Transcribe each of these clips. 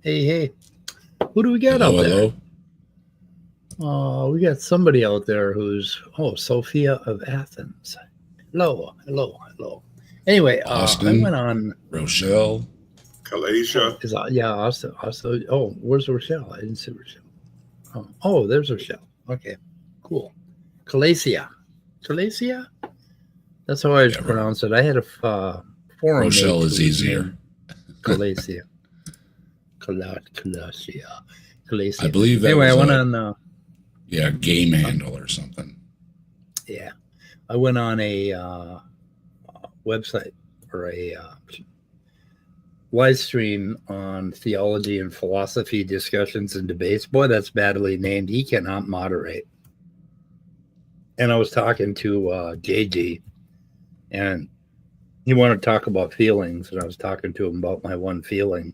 Hey. Who do we got out there? Hello. We got somebody out there who's, Sophia of Athens. Hello. Anyway, Austin, I went on Rochelle. Kalasia. Also, where's Rochelle? I didn't see Rochelle. Oh, there's Rochelle. Okay, cool. Calasia. That's how I pronounce it. I had a forum. Rochelle is easier. Calasia. Calasia. I believe that anyway, was I went on. Game handle or something. Yeah, I went on a website or a live stream on theology and philosophy discussions and debates. Boy, that's badly named. He cannot moderate. And I was talking to JG, and he wanted to talk about feelings, and I was talking to him about my one feeling.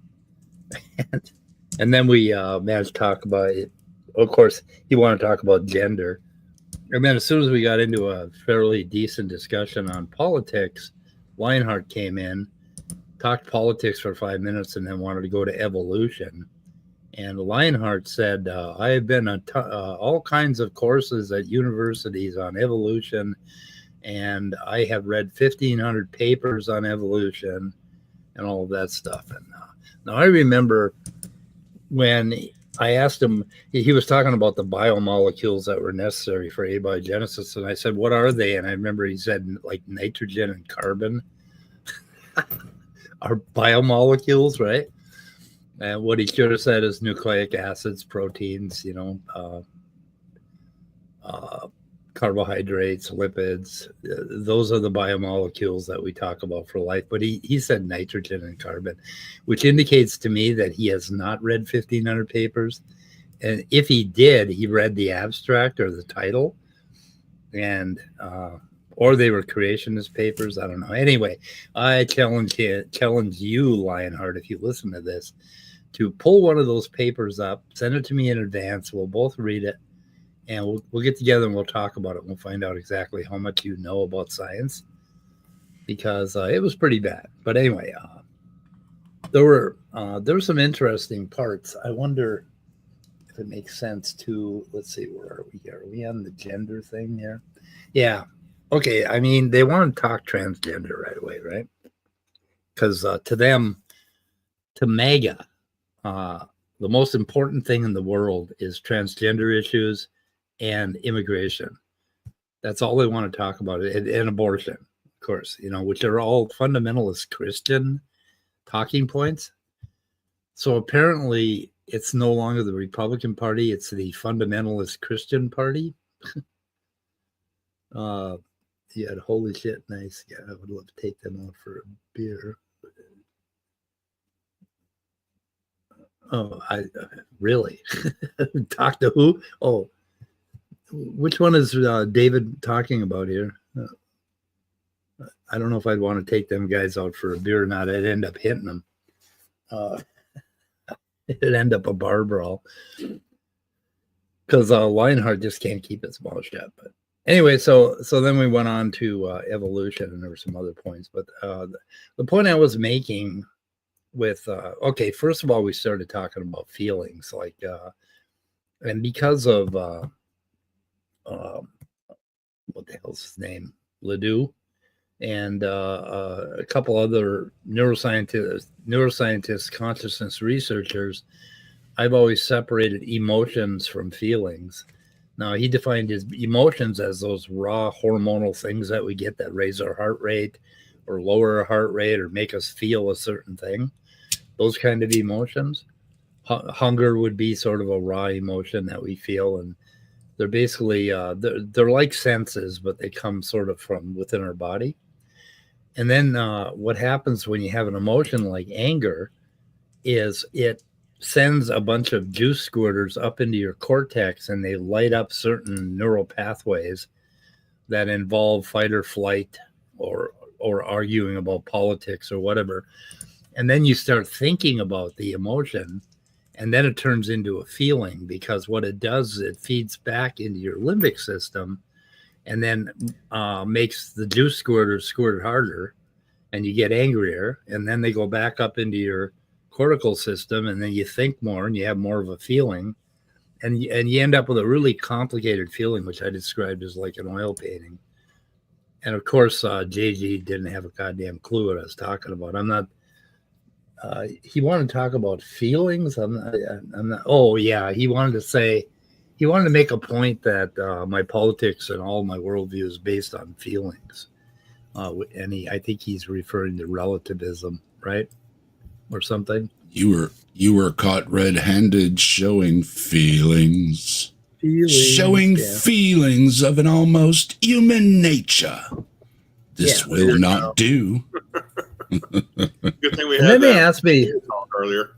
And then we managed to talk about it. Of course, he wanted to talk about gender. And then as soon as we got into a fairly decent discussion on politics, Lionheart came in, talked politics for 5 minutes, and then wanted to go to evolution. And Lionheart said, I have been on all kinds of courses at universities on evolution, and I have read 1,500 papers on evolution and all of that stuff. And now I remember when I asked him, he was talking about the biomolecules that were necessary for abiogenesis. And I said, what are they? And I remember he said, like nitrogen and carbon are biomolecules, right? And what he should have said is nucleic acids, proteins, carbohydrates, lipids. Those are the biomolecules that we talk about for life. But he said nitrogen and carbon, which indicates to me that he has not read 1,500 papers. And if he did, he read the abstract or the title, and or they were creationist papers. I don't know. Anyway, I challenge you, Lionheart, if you listen to this, to pull one of those papers up, send it to me in advance. We'll both read it. And we'll get together and we'll talk about it. We'll find out exactly how much you know about science, because it was pretty bad. But anyway, there were some interesting parts. I wonder if it makes sense to, let's see, where are we? Are we on the gender thing here? Yeah. Okay. I mean, they want to talk transgender right away, right? Because to them, to MAGA, the most important thing in the world is transgender issues and immigration. That's all they want to talk about, and abortion, of course, which are all fundamentalist Christian talking points. So apparently it's no longer the Republican Party, it's the fundamentalist Christian Party. Yeah, holy shit, nice guy. I would love to take them out for a beer. Oh, I really? Talk to who? Oh, which one is David talking about here? I don't know if I'd want to take them guys out for a beer or not. I'd end up hitting them. It'd end up a bar brawl. Because Lionheart just can't keep his mouth shut. But anyway, so then we went on to evolution, and there were some other points. But the point I was making with, first of all, we started talking about feelings. And because of... what the hell's his name? Ledoux and a couple other neuroscientists, consciousness researchers, I've always separated emotions from feelings. Now, he defined his emotions as those raw hormonal things that we get that raise our heart rate or lower our heart rate or make us feel a certain thing. Those kind of emotions. Hunger would be sort of a raw emotion that we feel, and they're basically, they're like senses, but they come sort of from within our body. And then what happens when you have an emotion like anger is it sends a bunch of juice squirters up into your cortex, and they light up certain neural pathways that involve fight or flight or arguing about politics or whatever. And then you start thinking about the emotion, and then it turns into a feeling, because what it does is it feeds back into your limbic system and then makes the juice squirters squirt harder, and you get angrier, and then they go back up into your cortical system, and then you think more and you have more of a feeling, and you end up with a really complicated feeling, which I described as like an oil painting. And of course, JG didn't have a goddamn clue what I was talking about. I'm not. He wanted to talk about feelings. I'm not. Oh yeah, he wanted to make a point that my politics and all my worldview is based on feelings. And I think he's referring to relativism, right, or something. You were caught red-handed, showing feelings. Feelings of an almost human nature. This will not do. Good thing we and had then that they asked me earlier.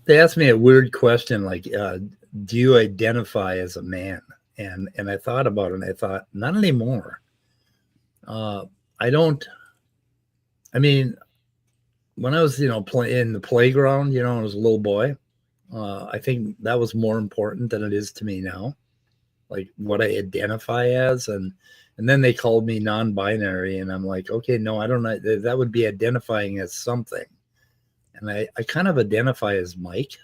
They asked me a weird question like, do you identify as a man? And I thought about it, and I thought, not anymore. I don't. I mean, when I was, in the playground, when I was a little boy, I think that was more important than it is to me now, like what I identify as. And then they called me non-binary, and I'm like, okay, no, I don't know. That would be identifying as something. And I kind of identify as Mike.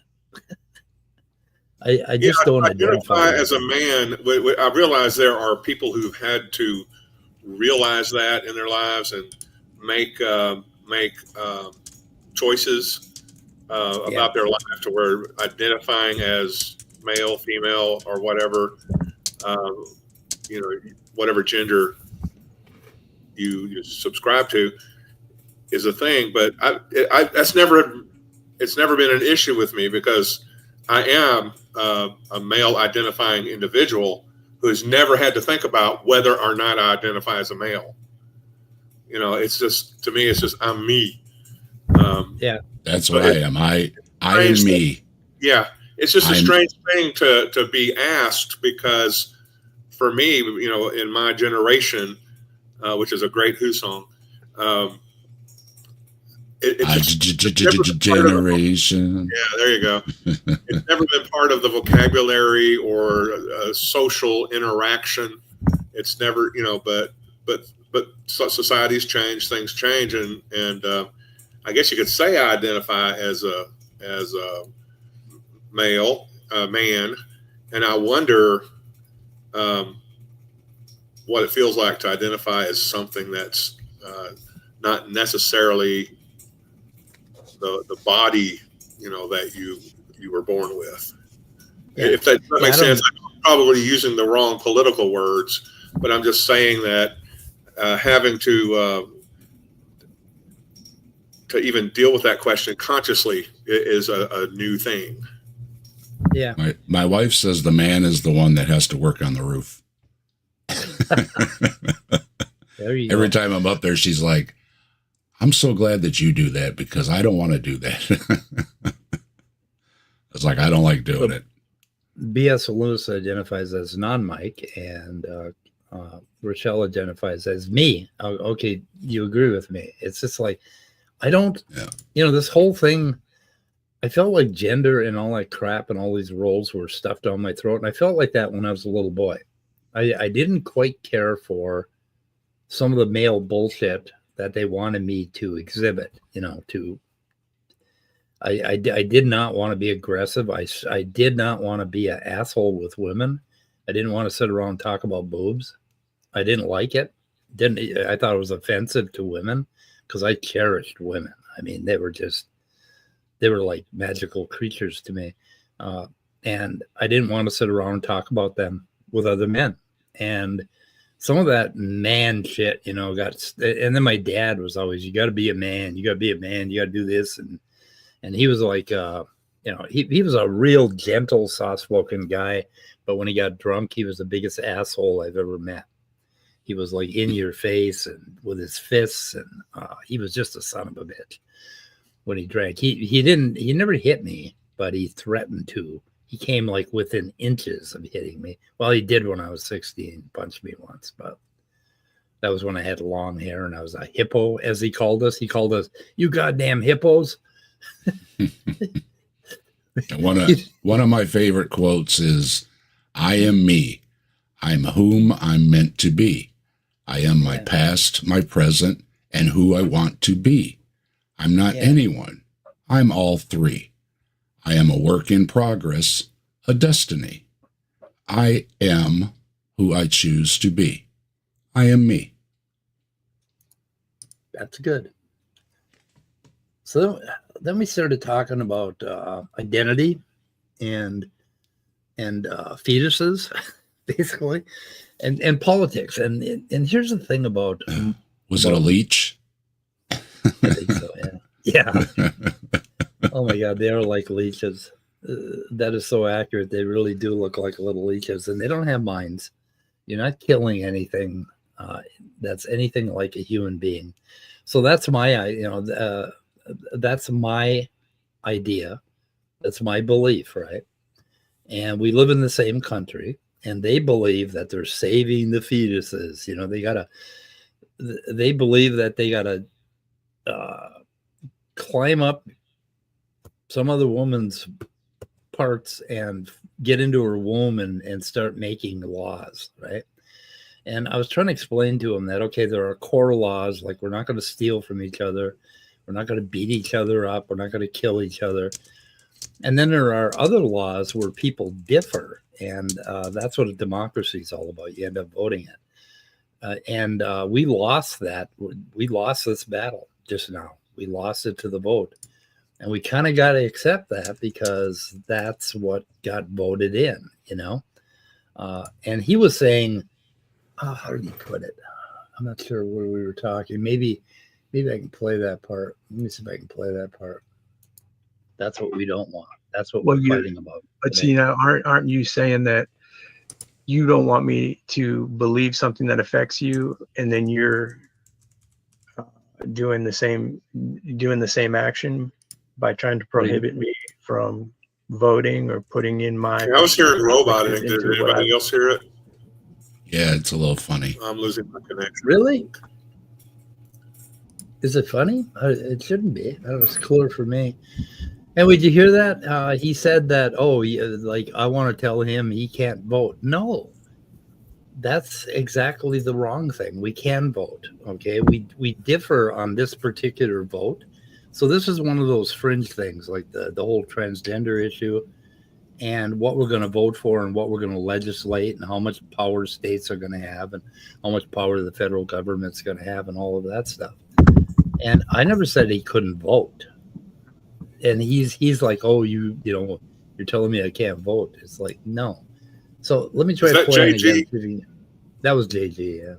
I just don't identify as a man. I realize there are people who've had to realize that in their lives and make choices about their life to where identifying as male, female, or whatever, whatever gender you subscribe to is a thing. But it's never been an issue with me because I am a male identifying individual who has never had to think about whether or not I identify as a male. It's just, to me, it's just, I'm me. That's what I am. I am me. Yeah. It's just a strange thing to be asked because for me, in my generation, which is a great Who song, generation. Yeah, there you go. It's never been part of the vocabulary or social interaction. It's never, but societies change, things change, and I guess you could say I identify as a male, man, and I wonder what it feels like to identify as something that's not necessarily the body, that you were born with. Yeah. If that makes sense, I'm probably using the wrong political words, but I'm just saying that having to even deal with that question consciously is a new thing. Yeah. My wife says the man is the one that has to work on the roof. Every time I'm up there, she's like, I'm so glad that you do that because I don't want to do that. It's like, I don't like doing it. B.S. Lewis identifies as non-Mike, and Rochelle identifies as me. Okay, you agree with me. It's just like, I don't, this whole thing, I felt like gender and all that crap and all these roles were stuffed down my throat. And I felt like that when I was a little boy. I didn't quite care for some of the male bullshit that they wanted me to exhibit, I did not want to be aggressive. I did not want to be an asshole with women. I didn't want to sit around and talk about boobs. I didn't like it. I thought it was offensive to women because I cherished women. I mean, they were like magical creatures to me. And I didn't want to sit around and talk about them with other men. And some of that man shit, and then my dad was always, you got to be a man. You got to be a man. You got to do this. And he was like, he was a real gentle, soft-spoken guy. But when he got drunk, he was the biggest asshole I've ever met. He was like in your face and with his fists. And he was just a son of a bitch when he drank. He never hit me, but he threatened to. He came like within inches of hitting me. Well, he did when I was 16, punched me once, but that was when I had long hair and I was a hippo, as he called us. He called us, you goddamn hippos. One of my favorite quotes is, I am me. I'm whom I'm meant to be. I am my past, my present, and who I want to be. I'm not anyone. I'm all three. I am a work in progress, a destiny. I am who I choose to be. I am me. That's good. So then we started talking about identity and fetuses, basically, and politics. And here's the thing about was it a leech? I think so. Yeah. Oh my God, they are like leeches. That is so accurate. They really do look like little leeches, and they don't have minds. You're not killing anything that's anything like a human being. So that's my, that's my idea. That's my belief, right? And we live in the same country, and they believe that they're saving the fetuses. They believe that they gotta climb up some other woman's parts and get into her womb and start making laws, right? And I was trying to explain to him that, okay, there are core laws, like we're not going to steal from each other. We're not going to beat each other up. We're not going to kill each other. And then there are other laws where people differ. And that's what a democracy is all about. You end up voting it. And we lost that. We lost this battle just now. We lost it to the vote. And we kind of got to accept that because that's what got voted in, And he was saying, how did he put it? I'm not sure where we were talking. Maybe I can play that part. Let me see if I can play that part. That's what we don't want. That's what we're fighting about. But see, now, aren't you saying that you don't want me to believe something that affects you, and then you're doing the same action by trying to prohibit me from voting or putting in my? I was hearing roboting. Did anybody else hear it? Yeah, it's a little funny. I'm losing my connection. Really? Is it funny? It shouldn't be. That was clear for me. And would you hear that? He said that, I want to tell him he can't vote. No, that's exactly the wrong thing. We can vote. Okay. We differ on this particular vote. So this is one of those fringe things, like the whole transgender issue and what we're going to vote for and what we're going to legislate and how much power states are going to have and how much power the federal government's going to have and all of that stuff. And I never said he couldn't vote. And he's like, oh, you're telling me I can't vote. It's like, no. So let me try to play it again. That was JG,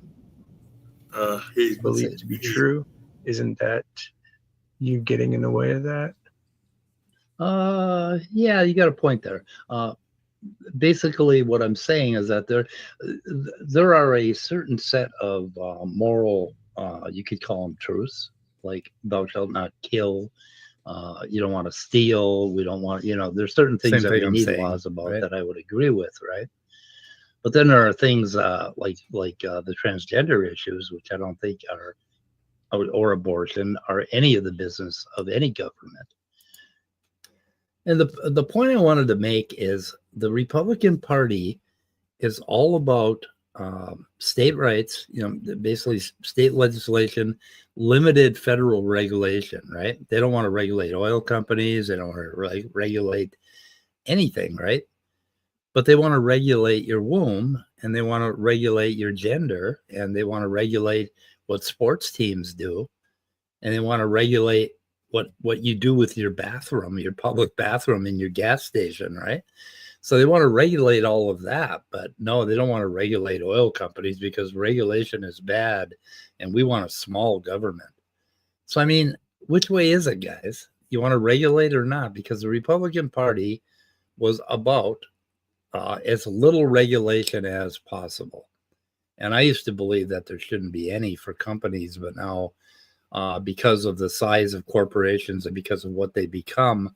yeah. He believes it to be true. Isn't that you getting in the way of that? Yeah, you got a point there. Basically, what I'm saying is that there are a certain set of moral, you could call them truths, like thou shalt not kill. You don't want to steal. We don't want, there's certain things that we need laws about, right? That I would agree with, right? But then there are things like the transgender issues, which I don't think are, or abortion, are any of the business of any government. And the point I wanted to make is the Republican Party is all about state rights, basically state legislation, limited federal regulation, right? They don't want to regulate oil companies. They don't want to regulate anything, right? But they want to regulate your womb, and they want to regulate your gender, and they want to regulate what sports teams do, and they want to regulate what you do with your bathroom, your public bathroom in your gas station, right? So they want to regulate all of that, but no, they don't want to regulate oil companies because regulation is bad, and we want a small government. So, I mean, which way is it, guys? You want to regulate or not? Because the Republican Party was about as little regulation as possible. And I used to believe that there shouldn't be any for companies, but now because of the size of corporations and because of what they become,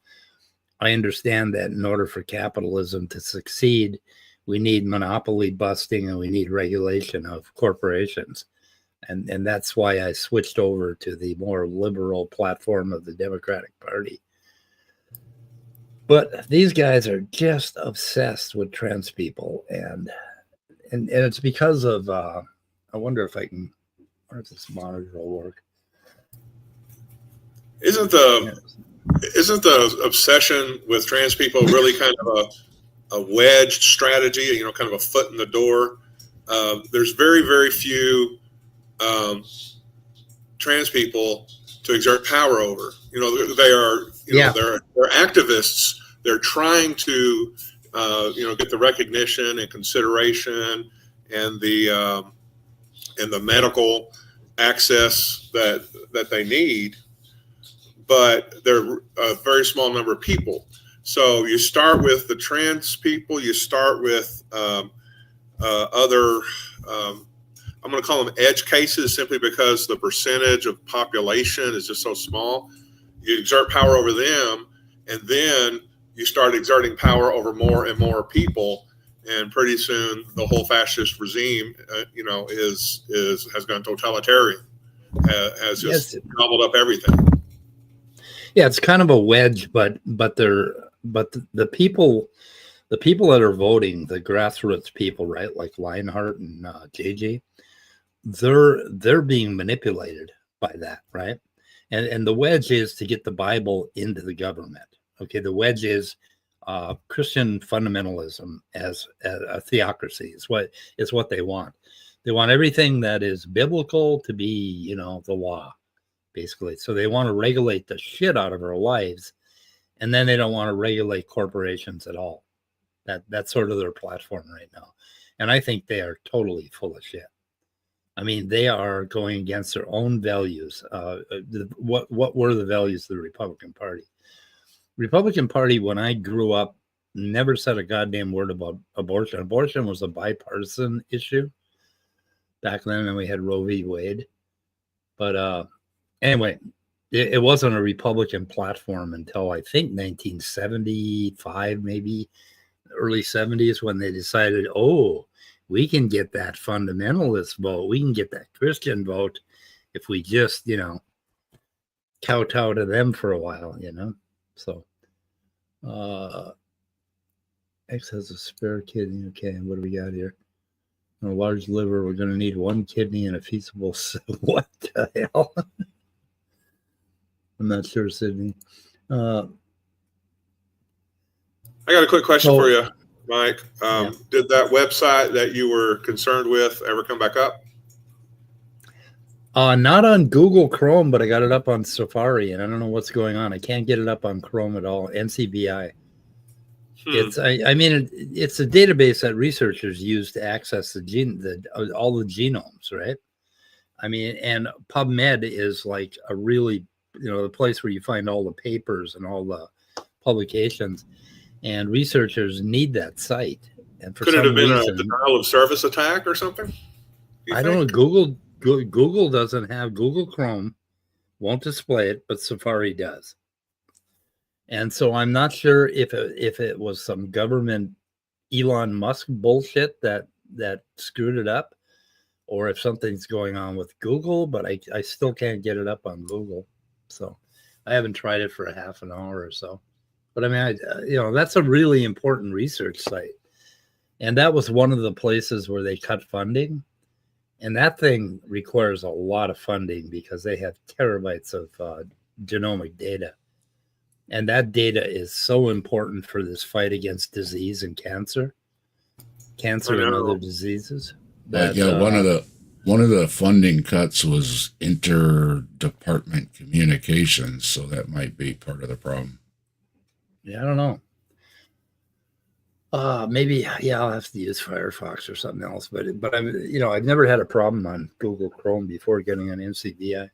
I understand that in order for capitalism to succeed, we need monopoly busting and we need regulation of corporations. And that's why I switched over to the more liberal platform of the Democratic Party. But these guys are just obsessed with trans people. And it's because of, I wonder if this monitor will work. Isn't the isn't the obsession with trans people really kind of a wedged strategy? You know, kind of a foot in the door. There's very, very few trans people to exert power over. You know, they are, you know, they're activists. They're trying to, you know, get the recognition and consideration and the medical access that they need, but they're a very small number of people. So you start with the trans people. You start with other. I'm going to call them edge cases simply because the percentage of population is just so small. You exert power over them, and then you start exerting power over more and more people, and pretty soon the whole fascist regime, you know, has gone totalitarian, has just gobbled up everything. Yeah, it's kind of a wedge, but the people that are voting, the grassroots people, right, like Lionheart and JJ, they're being manipulated by that, right? And the wedge is to get the Bible into the government. Okay, the wedge is Christian fundamentalism as a theocracy is what they want. They want everything that is biblical to be, you know, the law, basically. So they want to regulate the shit out of our lives, and then they don't want to regulate corporations at all. That's sort of their platform right now. And I think they are totally full of shit. I mean, they are going against their own values. What were the values of the Republican Party? Republican Party, when I grew up, never said a goddamn word about abortion. Abortion was a bipartisan issue back then, and we had Roe v. Wade. But anyway, it wasn't a Republican platform until I think 1975, maybe early 70s, when they decided, oh, we can get that fundamentalist vote. We can get that Christian vote if we just, you know, kowtow to them for a while, you know. So X has a spare kidney. Okay, what do we got here? A large liver. We're going to need one kidney and a feasible. What the hell? I'm not sure, Sydney. I got a quick question for you, Mike. Did that website that you were concerned with ever come back up? Not on Google Chrome, but I got it up on Safari, and I don't know what's going on. I can't get it up on Chrome at all. NCBI. It's it's a database that researchers use to access all the genomes, right? I mean, and PubMed is like a really, you know, the place where you find all the papers and all the publications, and researchers need that site. And for could it have been reason, a denial of service attack or something? I don't know. Google doesn't have Google Chrome, won't display it, but Safari does. And so I'm not sure if it was some government Elon Musk bullshit that screwed it up, or if something's going on with Google, but I still can't get it up on Google. So I haven't tried it for a half an hour or so. But I mean, you know, that's a really important research site. And that was one of the places where they cut funding. And that thing requires a lot of funding because they have terabytes of genomic data. And that data is so important for this fight against disease and cancer and other diseases. That, one of the funding cuts was interdepartment communications, so that might be part of the problem. Yeah, I don't know. Maybe I'll have to use Firefox or something else. But I'm, you know, I've never had a problem on Google Chrome before getting on NCBI.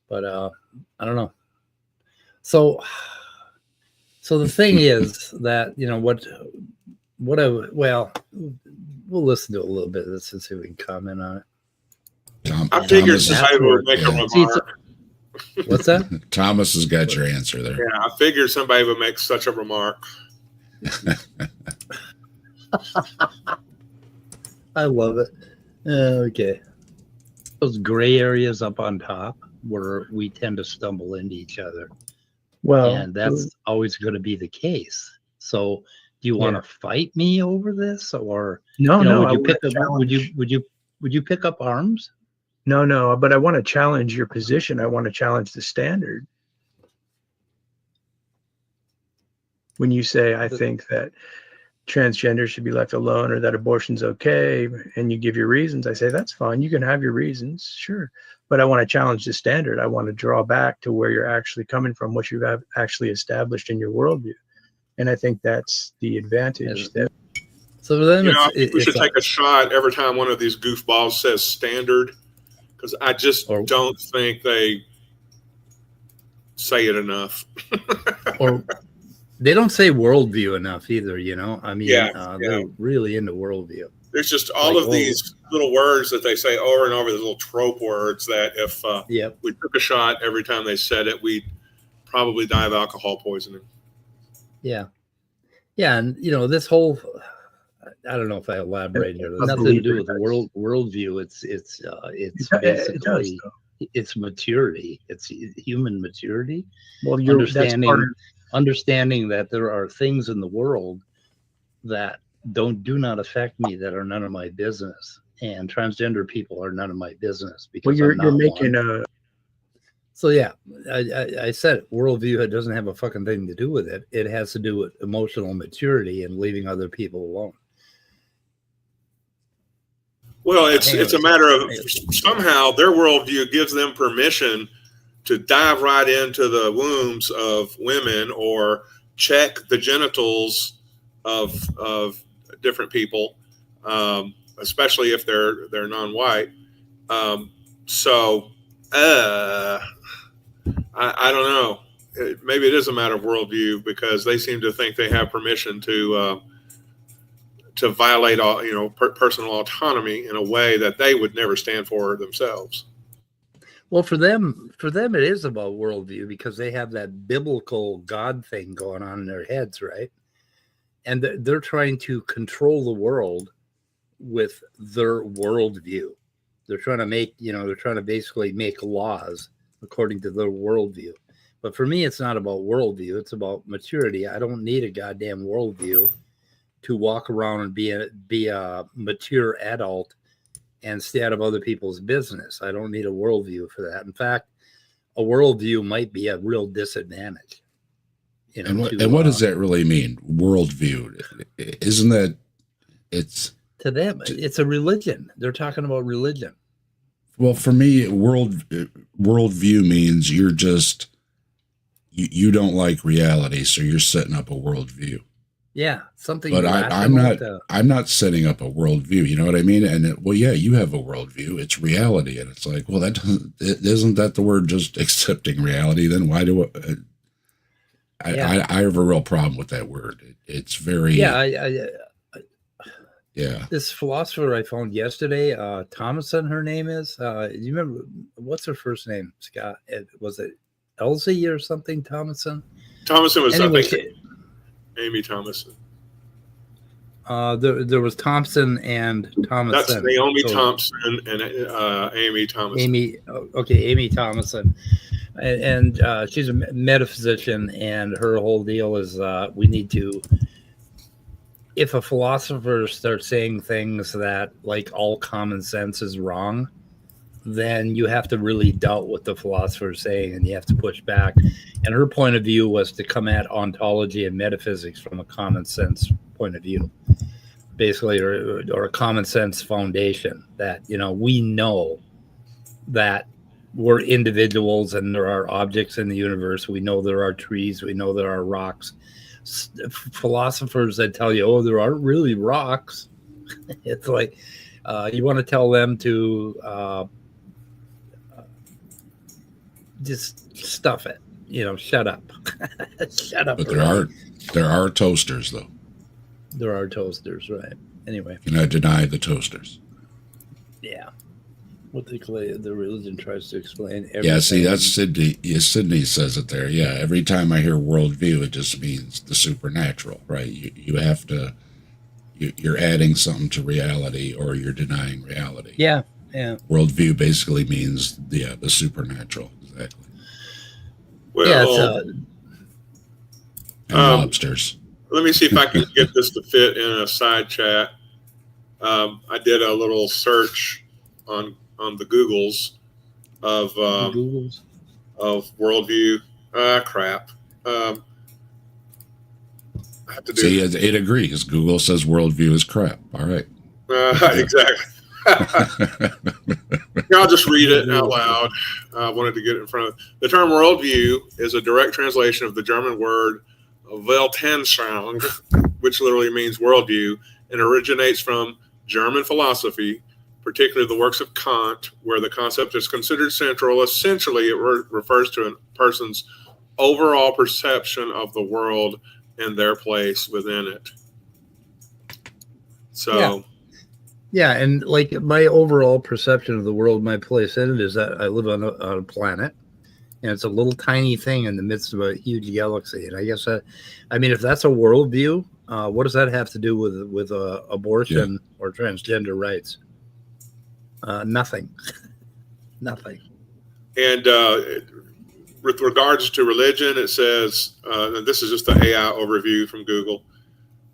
But I don't know. So the thing is that, you know, we'll listen to a little bit of this and see if we can comment on it. I figured somebody would make a remark. What's that? Thomas has got your answer there. Yeah, I figured somebody would make such a remark. I love it. Okay. Those gray areas up on top where we tend to stumble into each other. Well, and that's always going to be the case. So do you want to fight me over this, or would you pick up arms? No, but I want to challenge your position. I want to challenge the standard. When you say, I think that transgender should be left alone or that abortion's okay, and you give your reasons, I say, that's fine. You can have your reasons, sure. But I want to challenge the standard. I want to draw back to where you're actually coming from, what you've actually established in your worldview. And I think that's the advantage. So then we should take a shot every time one of these goofballs says standard, because I just don't think they say it enough. Or they don't say worldview enough either, I mean, they're really into worldview. There's just all of these little words that they say over and over, these little trope words that if we took a shot every time they said it, we'd probably die of alcohol poisoning. Yeah. Yeah. And, this whole, I don't know if I elaborate here. There's nothing to do with worldview. It's basically, it's maturity. It's human maturity. Well, understanding that there are things in the world that do not affect me, that are none of my business, and transgender people are none of my business because you're making one. So yeah, I said it, worldview. It doesn't have a fucking thing to do with it. It has to do with emotional maturity and leaving other people alone. Well, it's a matter of somehow their worldview gives them permission to dive right into the wombs of women or check the genitals of different people, especially if they're non-white. I don't know. Maybe it is a matter of worldview, because they seem to think they have permission to violate all personal autonomy in a way that they would never stand for themselves. Well, for them, it is about worldview, because they have that biblical God thing going on in their heads, right? And they're trying to control the world with their worldview. They're trying to basically make laws according to their worldview. But for me, it's not about worldview. It's about maturity. I don't need a goddamn worldview to walk around and be a mature adult and stay out of other people's business. I don't need a worldview for that. In fact, a worldview might be a real disadvantage. And what does that really mean? Worldview, isn't that to them? It's a religion. They're talking about religion. Well, for me, worldview means you're just you don't like reality, so you're setting up a worldview. Yeah, something. But I'm not setting up a worldview. You know what I mean? And you have a worldview. It's reality, and it's like, well, isn't that the word just accepting reality? Then why do I have a real problem with that word. It's very This philosopher I found yesterday, Thomason, her name is. Do you remember what's her first name? Scott? Was it Elsie or something? Thomason. Thomason was Amy Thomason. There was Thompson and Thomason. That's Naomi Thompson and Amy Thomason. Amy Thomason. And she's a metaphysician, and her whole deal is we need to, if a philosopher starts saying things that like all common sense is wrong, then you have to really doubt what the philosopher is saying, and you have to push back. And her point of view was to come at ontology and metaphysics from a common sense point of view, basically, or a common sense foundation that, we know that we're individuals and there are objects in the universe. We know there are trees. We know there are rocks. Philosophers that tell you, there aren't really rocks. It's like you want to tell them to just stuff it. Shut up. Shut up. But there are toasters, though. There are toasters, right? Anyway. Can I deny the toasters? Yeah. What the religion tries to explain everything. Yeah, see, that's Sydney. Sydney says it there. Yeah, every time I hear worldview, it just means the supernatural, right? You have to, you're adding something to reality, or you're denying reality. Yeah. Worldview basically means the supernatural, exactly. Well, and lobsters. Let me see if I can get this to fit in a side chat. I did a little search on the Googles of worldview. Crap. I have to do. See, it agrees. Google says worldview is crap. All right. Exactly. Here, I'll just read it out loud. I wanted to get it in front of the term worldview is a direct translation of the German word Weltanschauung, which literally means worldview, and originates from German philosophy, particularly the works of Kant, where the concept is considered central. Essentially, it refers to a person's overall perception of the world and their place within it. So, yeah, and like my overall perception of the world, my place in it is that I live on a planet, and it's a little tiny thing in the midst of a huge galaxy. And I guess I mean, if that's a worldview, what does that have to do with abortion or transgender rights? Nothing. Nothing. And with regards to religion, it says, and this is just the AI overview from Google,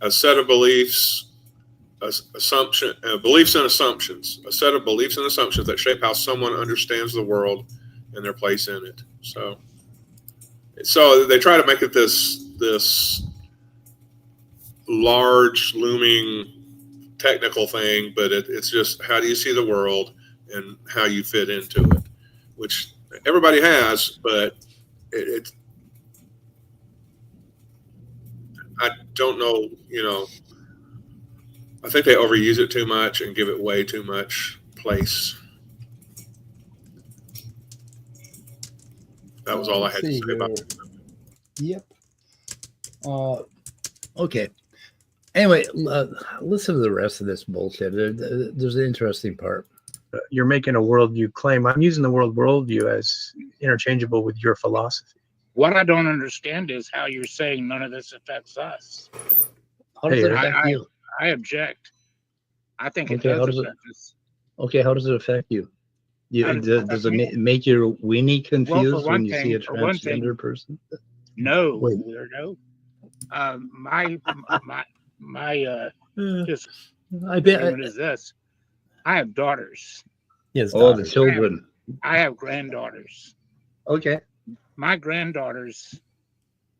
a set of beliefs, beliefs and assumptions, a set of beliefs and assumptions that shape how someone understands the world and their place in it. So they try to make it this large, looming, technical thing, but it's just how do you see the world and how you fit into it, which everybody has, but I don't know, I think they overuse it too much and give it way too much place. That was all I had to say about it. Yep. Okay. Anyway, listen to the rest of this bullshit. There's an interesting part. You're making a worldview claim. I'm using the word worldview as interchangeable with your philosophy. What I don't understand is how you're saying none of this affects us. How does it affect you? I object. I think it Okay, does affect us. Okay, how does it affect you? Does it make your weenie confused when you see a transgender person? No, Wait. weirdo. I bet. What is this? I have daughters. Yes. Oh, the children. I have granddaughters. Okay. My granddaughters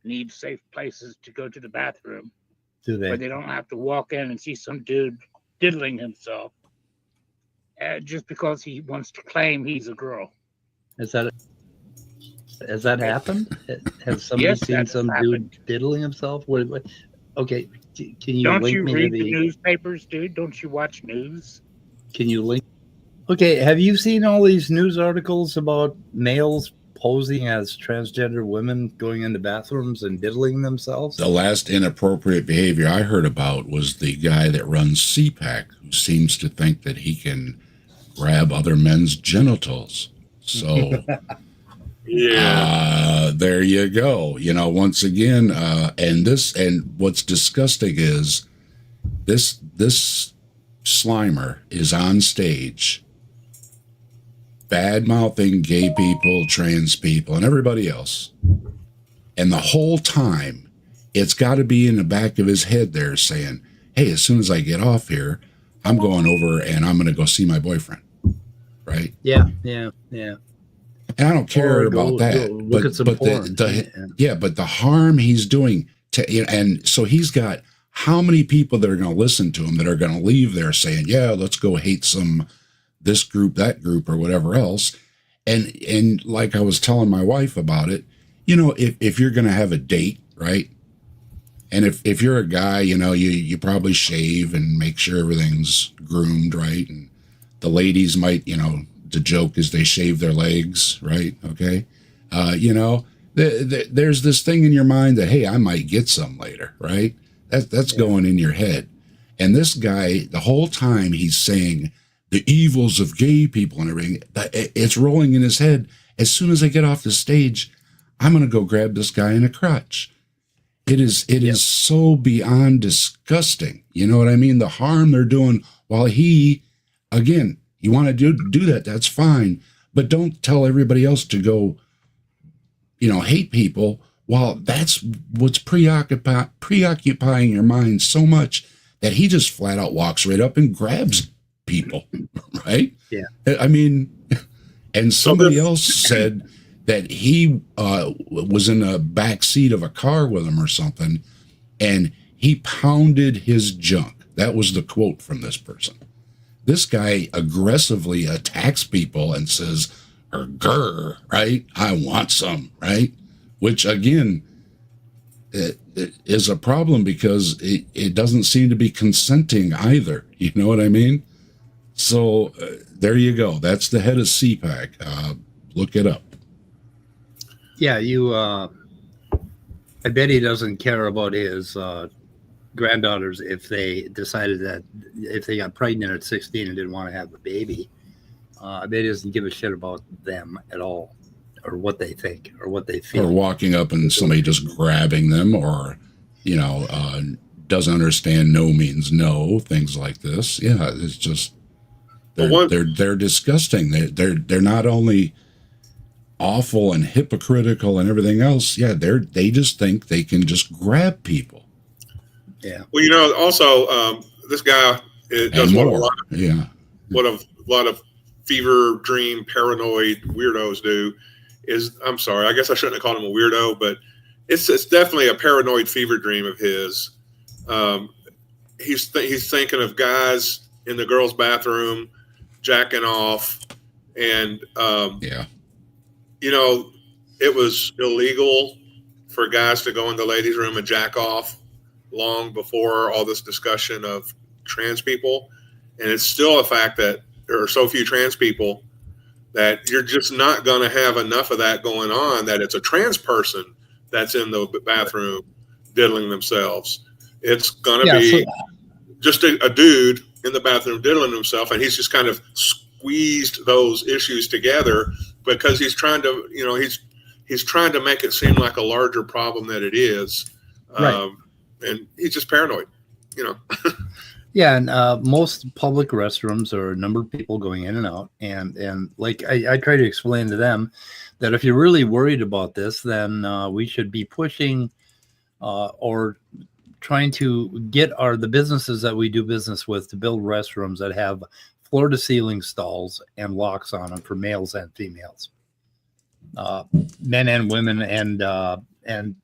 need safe places to go to the bathroom. Do they? Where they don't have to walk in and see some dude diddling himself just because he wants to claim he's a girl. Has that happened? Has somebody seen some dude diddling himself? What? Okay, can you Don't link you me read to the newspapers, dude? Don't you watch news? Can you link? Okay, have you seen all these news articles about males posing as transgender women going into bathrooms and diddling themselves? The last inappropriate behavior I heard about was the guy that runs CPAC, who seems to think that he can grab other men's genitals. So, there you go. Once again, and what's disgusting is this Slimer is on stage bad-mouthing gay people, trans people, and everybody else. And the whole time, it's got to be in the back of his head there saying, hey, as soon as I get off here, I'm going over and I'm going to go see my boyfriend. Right? Yeah. And I don't care about that. Look at some porn. But the harm he's doing and so he's got how many people that are going to listen to him that are going to leave there saying, yeah, let's go hate this group, that group, or whatever else. And like I was telling my wife about it, if you're going to have a date, right? And if you're a guy, you probably shave and make sure everything's groomed, right? And the ladies might, the joke is they shave their legs, right? Okay. There's this thing in your mind that, hey, I might get some later, right? That's going in your head. And this guy, the whole time he's saying the evils of gay people and everything, it's rolling in his head. As soon as I get off the stage, I'm going to go grab this guy in a crotch. It is so beyond disgusting. You know what I mean? The harm they're doing while you want to do that, that's fine. But don't tell everybody else to go, hate people while that's what's preoccupying your mind so much that he just flat out walks right up and grabs people, right? Yeah. I mean, and somebody else said that he was in the back seat of a car with him or something, and He pounded his junk. That was the quote from this person. This guy aggressively attacks people and says, grr, right? I want some, right? Which, again, it is a problem because it doesn't seem to be consenting either. You know what I mean? So there you go. That's the head of CPAC. Look it up. Yeah, I bet he doesn't care about his granddaughters if they decided that if they got pregnant at 16 and didn't want to have a baby. I bet he doesn't give a shit about them at all, or what they think, or what they feel. Or walking up and somebody just grabbing them, or, doesn't understand no means no, things like this. Yeah, it's just they're disgusting. They're not only awful and hypocritical and everything else. Yeah, they just think they can just grab people. Yeah. Well, also this guy does what a lot of fever dream paranoid weirdos do. I'm sorry, I guess I shouldn't have called him a weirdo, but it's definitely a paranoid fever dream of his. He's thinking of guys in the girls' bathroom jacking off, and it was illegal for guys to go in the ladies' room and jack off long before all this discussion of trans people. And it's still a fact that there are so few trans people that you're just not going to have enough of that going on, that it's a trans person that's in the bathroom diddling themselves. It's going to be just a dude in the bathroom diddling himself, and he's just kind of squeezed those issues together because he's trying to, he's trying to make it seem like a larger problem than it is. Right. And he's just paranoid, Yeah, and most public restrooms are a number of people going in and out, and like I try to explain to them that if you're really worried about this, then we should be pushing or trying to get the businesses that we do business with to build restrooms that have floor-to-ceiling stalls and locks on them for males and females, men and women, and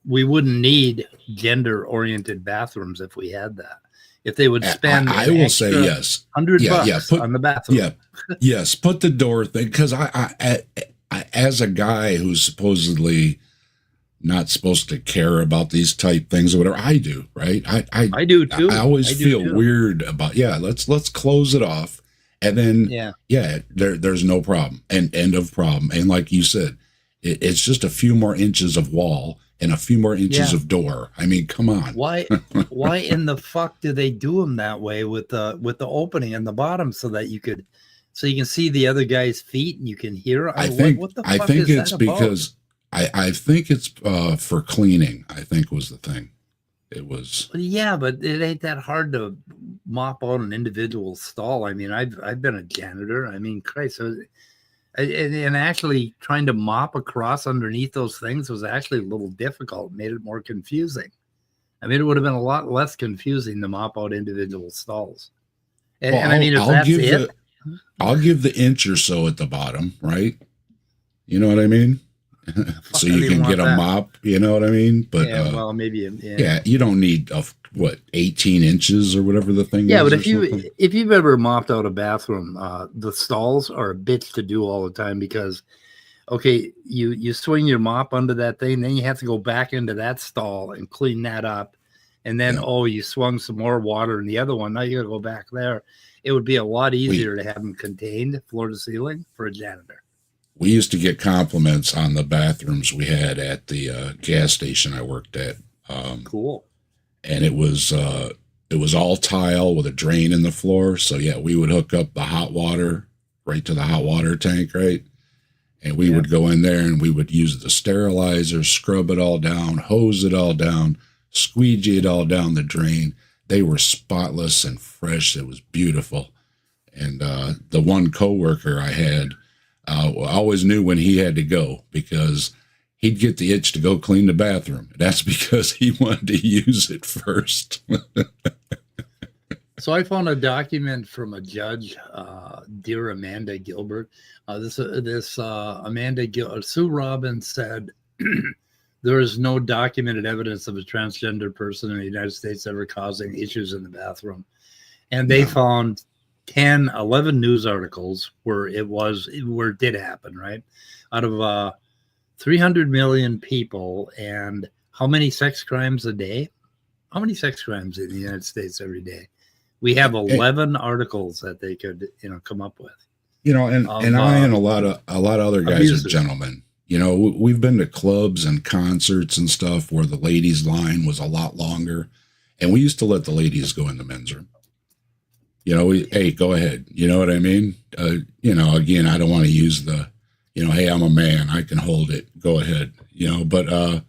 we wouldn't need gender-oriented bathrooms if we had that. If they would spend, I will say yes, $100 on the bathroom. Yeah, yes, put the door thing, because I as a guy who's supposedly not supposed to care about these type things or whatever, I do, right? I do too. I always feel weird about let's close it off, and then there's no problem, and end of problem. And like you said, it's just a few more inches of wall and a few more inches of door. I mean, come on. Why in the fuck do they do them that way with the opening in the bottom so you can see the other guy's feet and you can hear? I think it's because I think it's for cleaning, I think was the thing. It was. Yeah, but it ain't that hard to mop out an individual stall. I mean, I've been a janitor. I mean, Christ. And actually trying to mop across underneath those things was actually a little difficult, made it more confusing. I mean, it would have been a lot less confusing to mop out individual stalls. And I mean, if that's it. I'll give the inch or so at the bottom, right? You know what I mean? So you can get a mop, you know what I mean? But well, maybe you don't need 18 inches or whatever the thing is. Yeah, but if you've ever mopped out a bathroom, the stalls are a bitch to do all the time because you swing your mop under that thing, then you have to go back into that stall and clean that up. And then you swung some more water in the other one. Now you gotta go back there. It would be a lot easier to have them contained floor to ceiling for a janitor. We used to get compliments on the bathrooms we had at the gas station I worked at. Cool. And it was all tile with a drain in the floor. So we would hook up the hot water right to the hot water tank, right? And we would go in there and we would use the sterilizer, scrub it all down, hose it all down, squeegee it all down the drain. They were spotless and fresh. It was beautiful. And the one coworker I had, I always knew when he had to go because he'd get the itch to go clean the bathroom. That's because he wanted to use it first. So I found a document from a judge, dear Amanda Gilbert. This Amanda Sue Robbins said there is no documented evidence of a transgender person in the United States ever causing issues in the bathroom. And they found 10, 11 news articles where it did happen, right? Out of 300 million people, and how many sex crimes a day? How many sex crimes in the United States every day? We have 11 articles that they could, come up with. And I and a lot of other guys abuses. are gentlemen. We've been to clubs and concerts and stuff where the ladies' line was a lot longer, and we used to let the ladies go in the men's room. Hey, go ahead. You know what I mean? Again, I don't want to use the, hey, I'm a man, I can hold it. Go ahead. But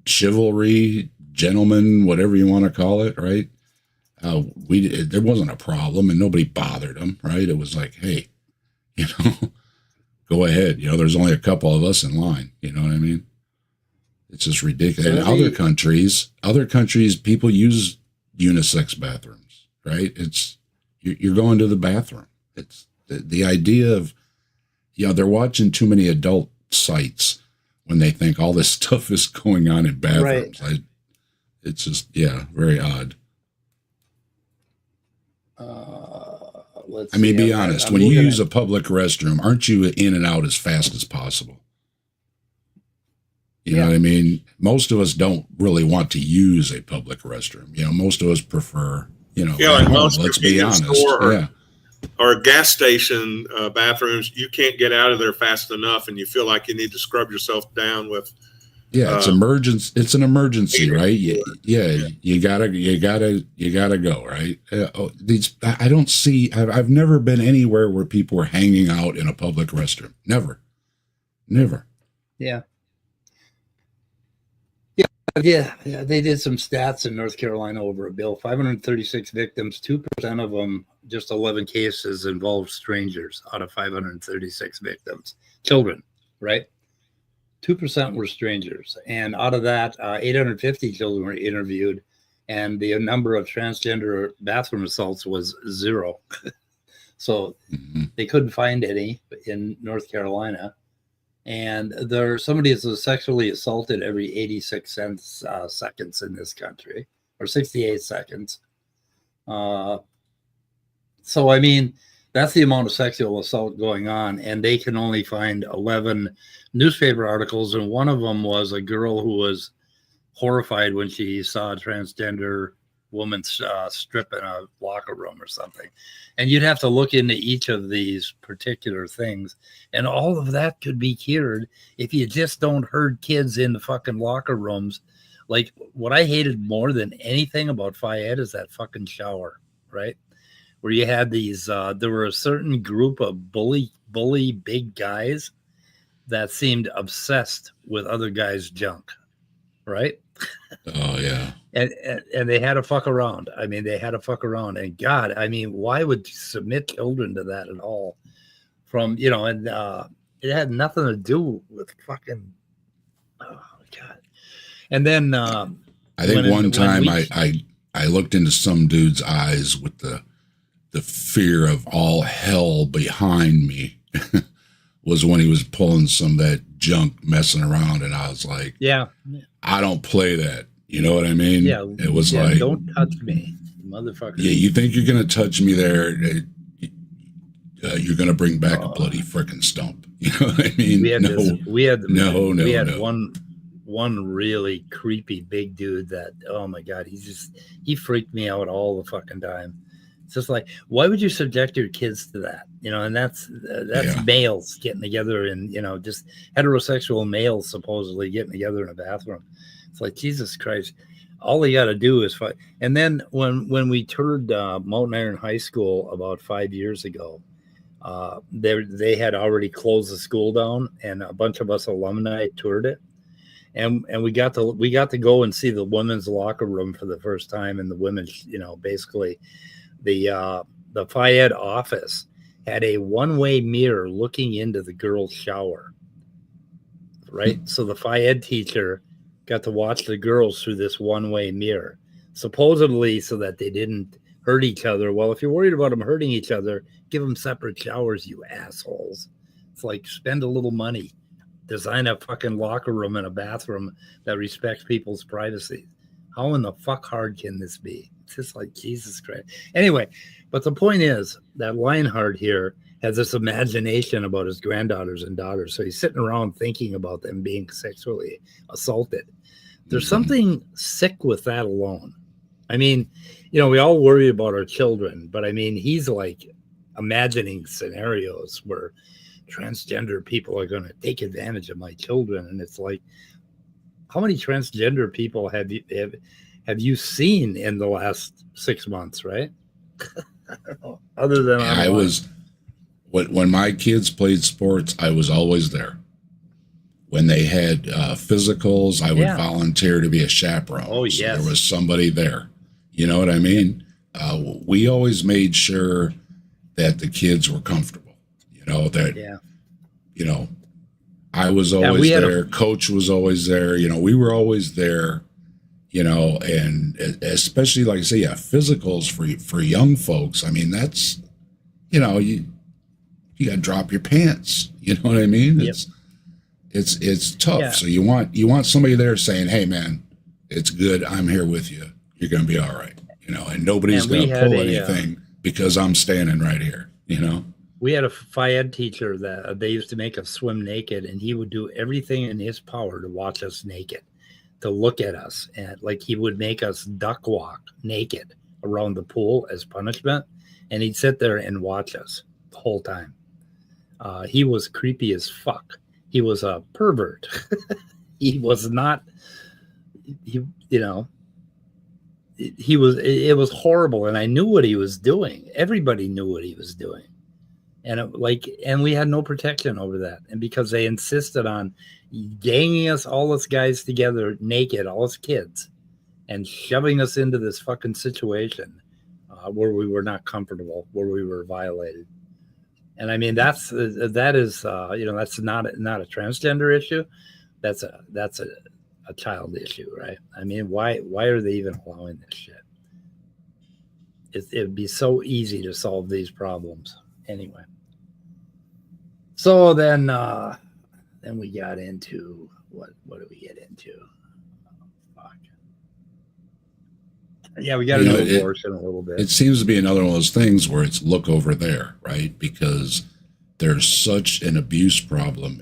chivalry, gentlemen, whatever you want to call it, right? There wasn't a problem, and nobody bothered them, right? It was like, hey, go ahead. There's only a couple of us in line. You know what I mean? It's just ridiculous. In other countries, people use unisex bathrooms, right? It's you're going to the bathroom. It's the idea of, they're watching too many adult sites when they think all this stuff is going on in bathrooms. Right. It's just, very odd. Be honest. When you use a public restroom, aren't you in and out as fast as possible? You know what I mean? Most of us don't really want to use a public restroom. Most of us prefer, like most let's be honest. Or gas station bathrooms, you can't get out of there fast enough, and you feel like you need to scrub yourself down with. It's emergency. It's an emergency, right? You gotta go, right? I don't see. I've never been anywhere where people were hanging out in a public restroom. Never. Yeah. They did some stats in North Carolina over a bill. 536 victims, 2% of them, just 11 cases involved strangers out of 536 victims, children, right? 2% were strangers, and out of that, 850 children were interviewed, and the number of transgender bathroom assaults was 0. So they couldn't find any in North Carolina, and somebody is sexually assaulted every 86 seconds in this country, or 68 seconds. So that's the amount of sexual assault going on, and they can only find 11 newspaper articles, and one of them was a girl who was horrified when she saw a transgender woman strip in a locker room or something. And you'd have to look into each of these particular things, and all of that could be cured if you just don't herd kids in the fucking locker rooms. Like, what I hated more than anything about Phi Ed is that fucking shower, right? Where you had these, there were a certain group of bully big guys that seemed obsessed with other guys' junk, right? Oh, yeah. And they had to fuck around. They had to fuck around. And God, why would you submit children to that at all? And it had nothing to do with fucking, oh, God. And then I think one time I looked into some dude's eyes with the fear of all hell behind me was when he was pulling some of that junk messing around, and I was like, I don't play that. You know what I mean? Yeah. It was like, don't touch me, motherfucker. Yeah, you think you're going to touch me there, you're going to bring back a bloody frickin' stump. You know what I mean? We had one really creepy big dude that, oh my God, he freaked me out all the fucking time. It's just like, why would you subject your kids to that? And that's males getting together, and just heterosexual males supposedly getting together in a bathroom. It's like, Jesus Christ, all they got to do is fight. And then when we toured Mountain Iron High School about 5 years ago, they had already closed the school down, and a bunch of us alumni toured it, and we got to go and see the women's locker room for the first time, and the women's, basically. The Phi Ed office had a one-way mirror looking into the girls' shower, right? So the Phi Ed teacher got to watch the girls through this one-way mirror, supposedly so that they didn't hurt each other. Well, if you're worried about them hurting each other, give them separate showers, you assholes. It's like, spend a little money. Design a fucking locker room and a bathroom that respects people's privacy. How in the fuck hard can this be? It's just like, Jesus Christ. Anyway, but the point is that Lionheart here has this imagination about his granddaughters and daughters. So he's sitting around thinking about them being sexually assaulted. There's something sick with that alone. I mean, you know, we all worry about our children, but I mean, he's like imagining scenarios where transgender people are going to take advantage of my children. And it's like, how many transgender people have you seen in the last 6 months, right? I don't know. Other than I was, when my kids played sports, I was always there. When they had physicals, I would volunteer to be a chaperone. Oh, so yes. there was somebody there. You know what I mean? We always made sure that the kids were comfortable. You know, that, you know, I was always there. Coach was always there. You know, we were always there, you know, and especially, like I say, physicals for young folks. I mean, that's, you know, you got to drop your pants. You know what I mean? It's tough. Yeah. So you want somebody there saying, "Hey, man, it's good. I'm here with you. You're going to be all right." You know, and nobody's going to pull anything because I'm standing right here. You know, we had a FIED teacher that they used to make us swim naked, and he would do everything in his power to watch us naked, to look at us, and like he would make us duck walk naked around the pool as punishment, and he'd sit there and watch us the whole time. He was creepy as fuck. He was a pervert. He was not, it was horrible. And I knew what he was doing. Everybody knew what he was doing. And we had no protection over that. And because they insisted on ganging all us guys together naked, all us kids, and shoving us into this fucking situation where we were not comfortable, where we were violated. And I mean, that is that's not a transgender issue. That's a child issue, right? I mean, why are they even allowing this shit? It'd be so easy to solve these problems anyway. So then we got into what do we get into? Yeah, we got into abortion a little bit. It seems to be another one of those things where it's look over there, right? Because there's such an abuse problem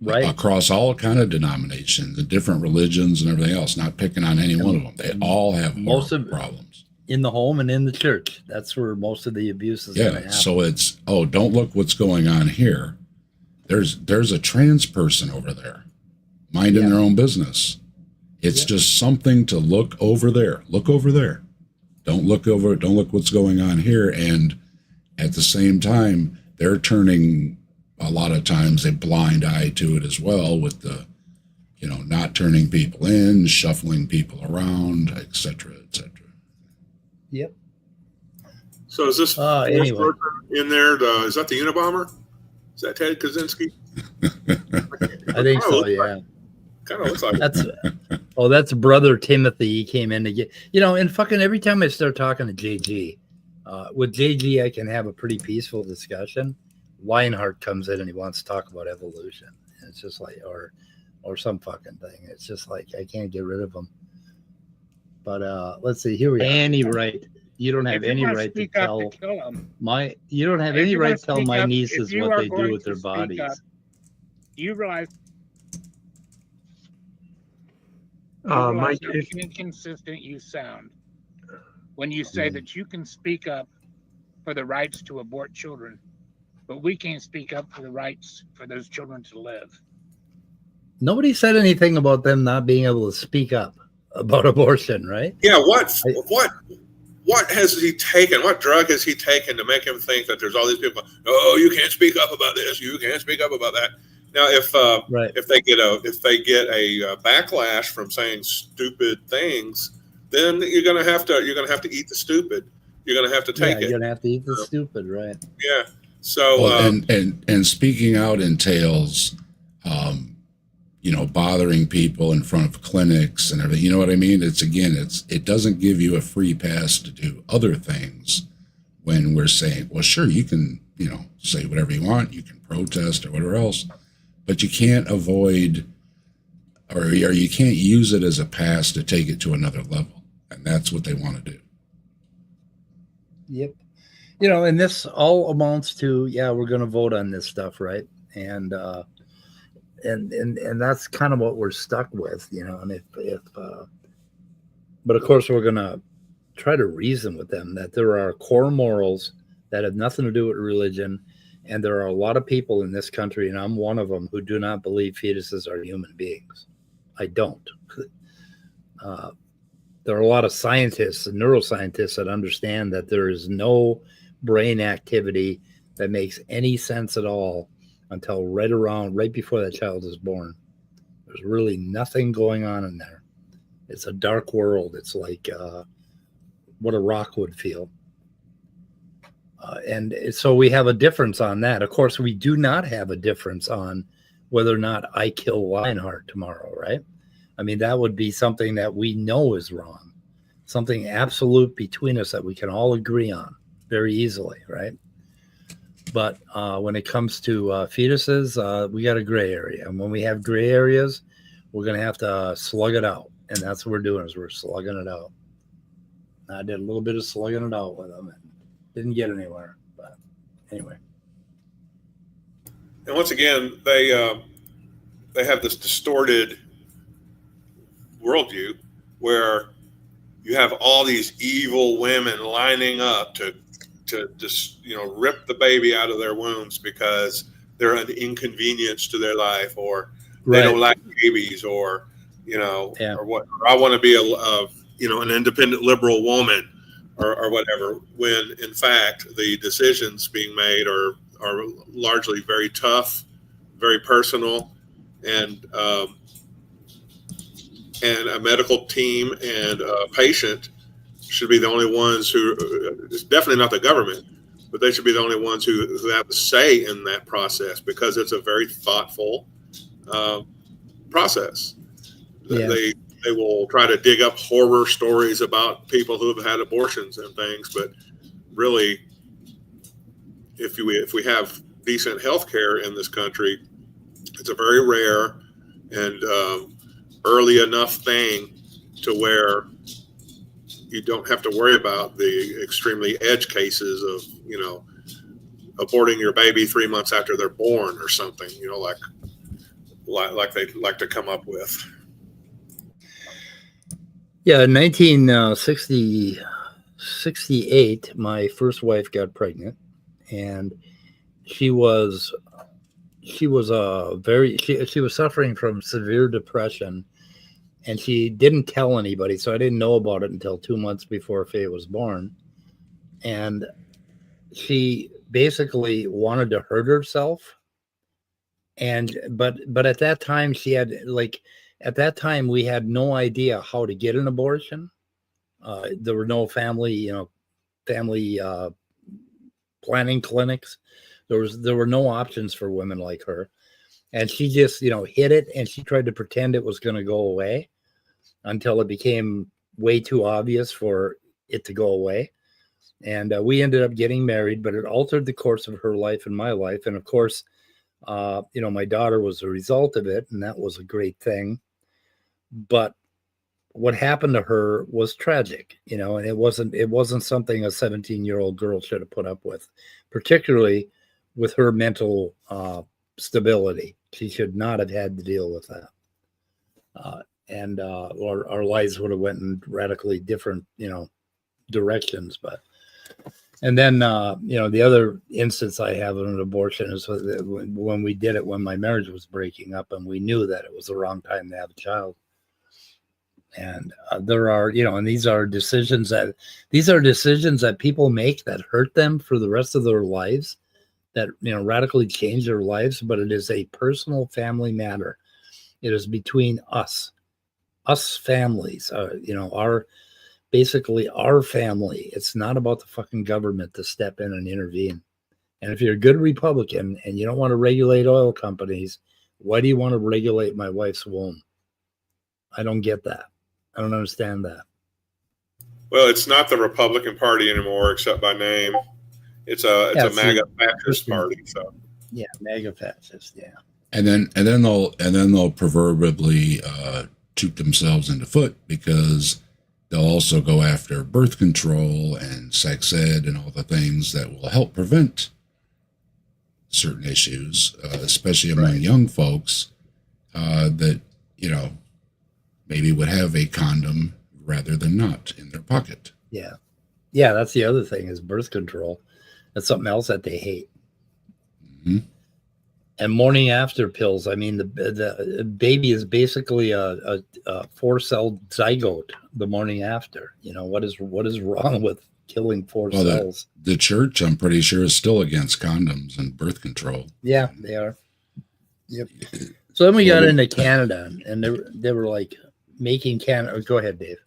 across all kind of denominations, the different religions and everything else. Not picking on any one of them. They all have problems. In the home and in the church. That's where most of the abuse is going to happen. So it's, don't look what's going on here. There's a trans person over there minding their own business. It's just something to look over there. Look over there. Don't look what's going on here. And at the same time, they're turning a lot of times a blind eye to it as well with the, not turning people in, shuffling people around, et cetera, et cetera. Yep. So is this anyway in there? Is that the Unabomber? Is that Ted Kaczynski? I think so. Yeah. Kind of looks like that's brother Timothy. He came in to get, and fucking every time I start talking to JG, with JG, I can have a pretty peaceful discussion. Lionheart comes in and he wants to talk about evolution. And it's just like, or some fucking thing. It's just like, I can't get rid of him. But let's see, here we are. Any right. You don't have any right to tell my, you don't have any right to tell my nieces what they do with their bodies. You realize Mike, how inconsistent you sound when you say that you can speak up for the rights to abort children, but we can't speak up for the rights for those children to live. Nobody said anything about them not being able to speak up about abortion, right? Yeah. What has he taken? What drug has he taken to make him think that there's all these people? Oh, you can't speak up about this. You can't speak up about that. Now, if they get a backlash from saying stupid things, then you're gonna have to eat the stupid. You're gonna have to take it. You're gonna have to eat the stupid, right? Yeah. So and speaking out entails, bothering people in front of clinics and everything. You know what I mean? It doesn't give you a free pass to do other things when we're saying, well, sure, you can say whatever you want, you can protest or whatever else. but you can't avoid, or you can't use it as a pass to take it to another level. And that's what they want to do. Yep. You know, and this all amounts to, yeah, we're going to vote on this stuff, right? And that's kind of what we're stuck with, you know. And but of course, we're going to try to reason with them that there are core morals that have nothing to do with religion, and there are a lot of people in this country, and I'm one of them, who do not believe fetuses are human beings. I don't. There are a lot of scientists and neuroscientists that understand that there is no brain activity that makes any sense at all until right before that child is born. There's really nothing going on in there. It's a dark world. It's like what a rock would feel. And so we have a difference on that. Of course, we do not have a difference on whether or not I kill Lionheart tomorrow, right? I mean, that would be something that we know is wrong, something absolute between us that we can all agree on very easily, right? But when it comes to fetuses, we got a gray area. And when we have gray areas, we're going to have to slug it out. And that's what we're doing, is we're slugging it out. I did a little bit of slugging it out with them and didn't get anywhere. But anyway. And once again, they have this distorted worldview where you have all these evil women lining up to just, you know, rip the baby out of their wombs because they're an inconvenience to their life, or they don't like babies, or, you know, or what, or I want to be you know, an independent liberal woman, or whatever, when in fact the decisions being made are largely very tough, very personal, and a medical team and a patient should be the only ones who, it's definitely not the government, but they should be the only ones who have a say in that process, because it's a very thoughtful process. Yeah. They will try to dig up horror stories about people who have had abortions and things, but really, if we have decent health care in this country, it's a very rare and early enough thing to where you don't have to worry about the extremely edge cases of, you know, aborting your baby 3 months after they're born or something, you know, like they like to come up with. Yeah, in 1968, my first wife got pregnant, and she was suffering from severe depression, and she didn't tell anybody, so I didn't know about it until 2 months before Faye was born. And she basically wanted to hurt herself. And but at that time, she had, like, at that time we had no idea how to get an abortion. There were no family planning clinics. There were no options for women like her. And she just, you know, hid it, and she tried to pretend it was going to go away until it became way too obvious for it to go away. And we ended up getting married, but it altered the course of her life and my life. And of course, you know, my daughter was a result of it, and that was a great thing. But what happened to her was tragic, you know, and it wasn't something a 17-year-old girl should have put up with, particularly with her mental stability. She should not have had to deal with that. And our lives would have went in radically different, you know, directions. And then, you know, the other instance I have of an abortion is when we did it, when my marriage was breaking up, and we knew that it was the wrong time to have a child. And there are, you know, and these are decisions that people make that hurt them for the rest of their lives, that, you know, radically change their lives. But it is a personal family matter. It is between us families, you know, basically our family. It's not about the fucking government to step in and intervene. And if you're a good Republican and you don't want to regulate oil companies, why do you want to regulate my wife's womb? I don't get that. I don't understand that. Well, it's not the Republican Party anymore, except by name. It's a MAGA fascist party. So yeah, MAGA fascist. Yeah. And then they'll proverbially shoot themselves in the foot, because they'll also go after birth control and sex ed and all the things that will help prevent certain issues, especially among young folks that, maybe would have a condom rather than not in their pocket. Yeah. Yeah, that's the other thing, is birth control. That's something else that they hate. Mm-hmm. And morning after pills. I mean, the baby is basically a 4-cell zygote the morning after. What is wrong with killing 4 cells? The church, I'm pretty sure, is still against condoms and birth control. Yeah, they are. Yep. So then we got into Canada, and they were like making Canada. Go ahead, Dave.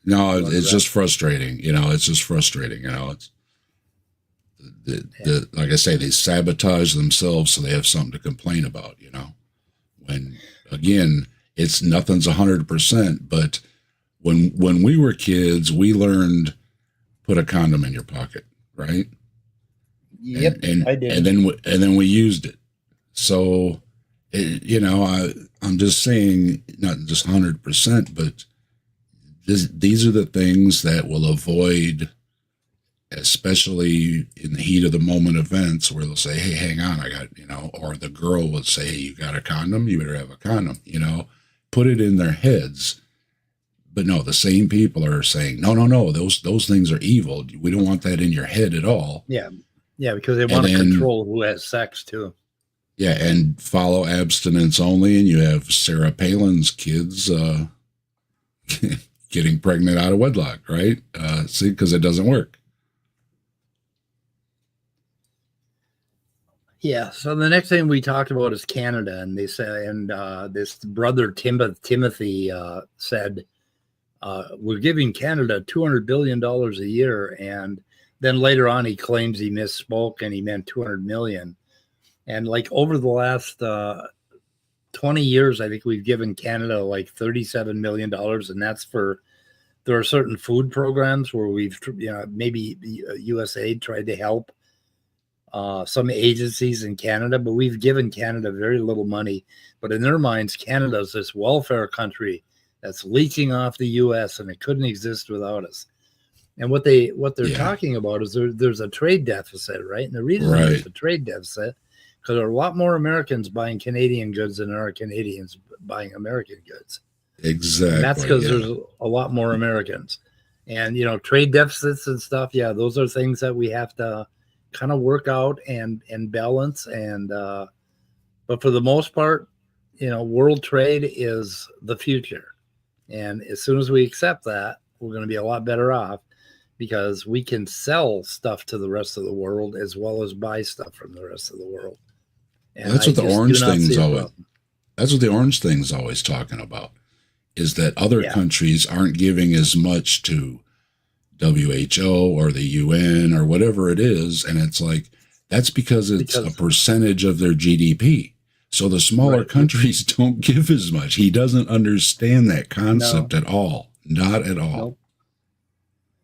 No, it's just frustrating. It's just frustrating. It's like I say, they sabotage themselves so they have something to complain about. When again, it's nothing's 100%. But when we were kids, we learned put a condom in your pocket, right? Yep, and I did. And then we used it. So, I'm just saying, not just 100%, but these are the things that will avoid, especially in the heat of the moment events, where they'll say, hey, hang on, I got, or the girl would say, hey, you got a condom? You better have a condom, put it in their heads. But no, the same people are saying, no, those things are evil. We don't want that in your head at all. Yeah. Yeah, because they want to control who has sex too. Yeah, and follow abstinence only, and you have Sarah Palin's kids getting pregnant out of wedlock, right? See, because it doesn't work. Yeah. So the next thing we talked about is Canada, and they say, and this brother Timothy said, we're giving Canada $200 billion a year, and then later on he claims he misspoke and he meant 200 million. And like over the last 20 years, I think we've given Canada like $37 million, and that's there are certain food programs where we've, maybe USAID tried to help some agencies in Canada, but we've given Canada very little money. But in their minds, Canada is this welfare country that's leeching off the U.S. and it couldn't exist without us. And what they're talking about is there's a trade deficit, right? And the reason there's a trade deficit, because there are a lot more Americans buying Canadian goods than there are Canadians buying American goods. Exactly. And that's because there's a lot more Americans. And, trade deficits and stuff, those are things that we have to kind of work out and balance. And but for the most part, world trade is the future. And as soon as we accept that, we're going to be a lot better off, because we can sell stuff to the rest of the world as well as buy stuff from the rest of the world. And that's what the orange thing's always. That's what the orange thing's always talking about, is that other countries aren't giving as much to WHO or the UN or whatever it is, and it's like that's because it's a percentage of their GDP. So the smaller countries don't give as much. He doesn't understand that concept at all. Not at all. Nope.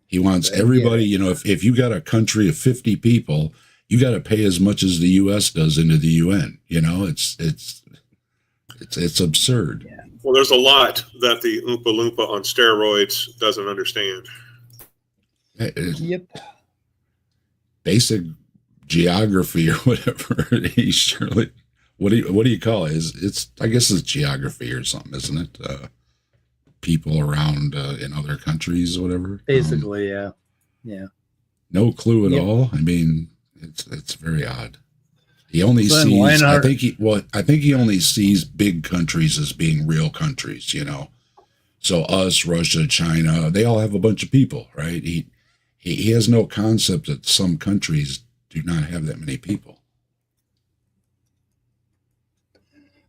He wants everybody, if you got a country of 50 people, you got to pay as much as the US does into the UN. It's absurd. Yeah. Well, there's a lot that the Oompa Loompa on steroids doesn't understand. Yep. Basic geography or whatever. He's surely. What do you call it? I guess it's geography or something, isn't it? People around in other countries, or whatever. Basically, yeah. No clue at all. I mean, it's very odd. He only sees. I think he only sees big countries as being real countries. So us, Russia, China, they all have a bunch of people, right? He has no concept that some countries do not have that many people.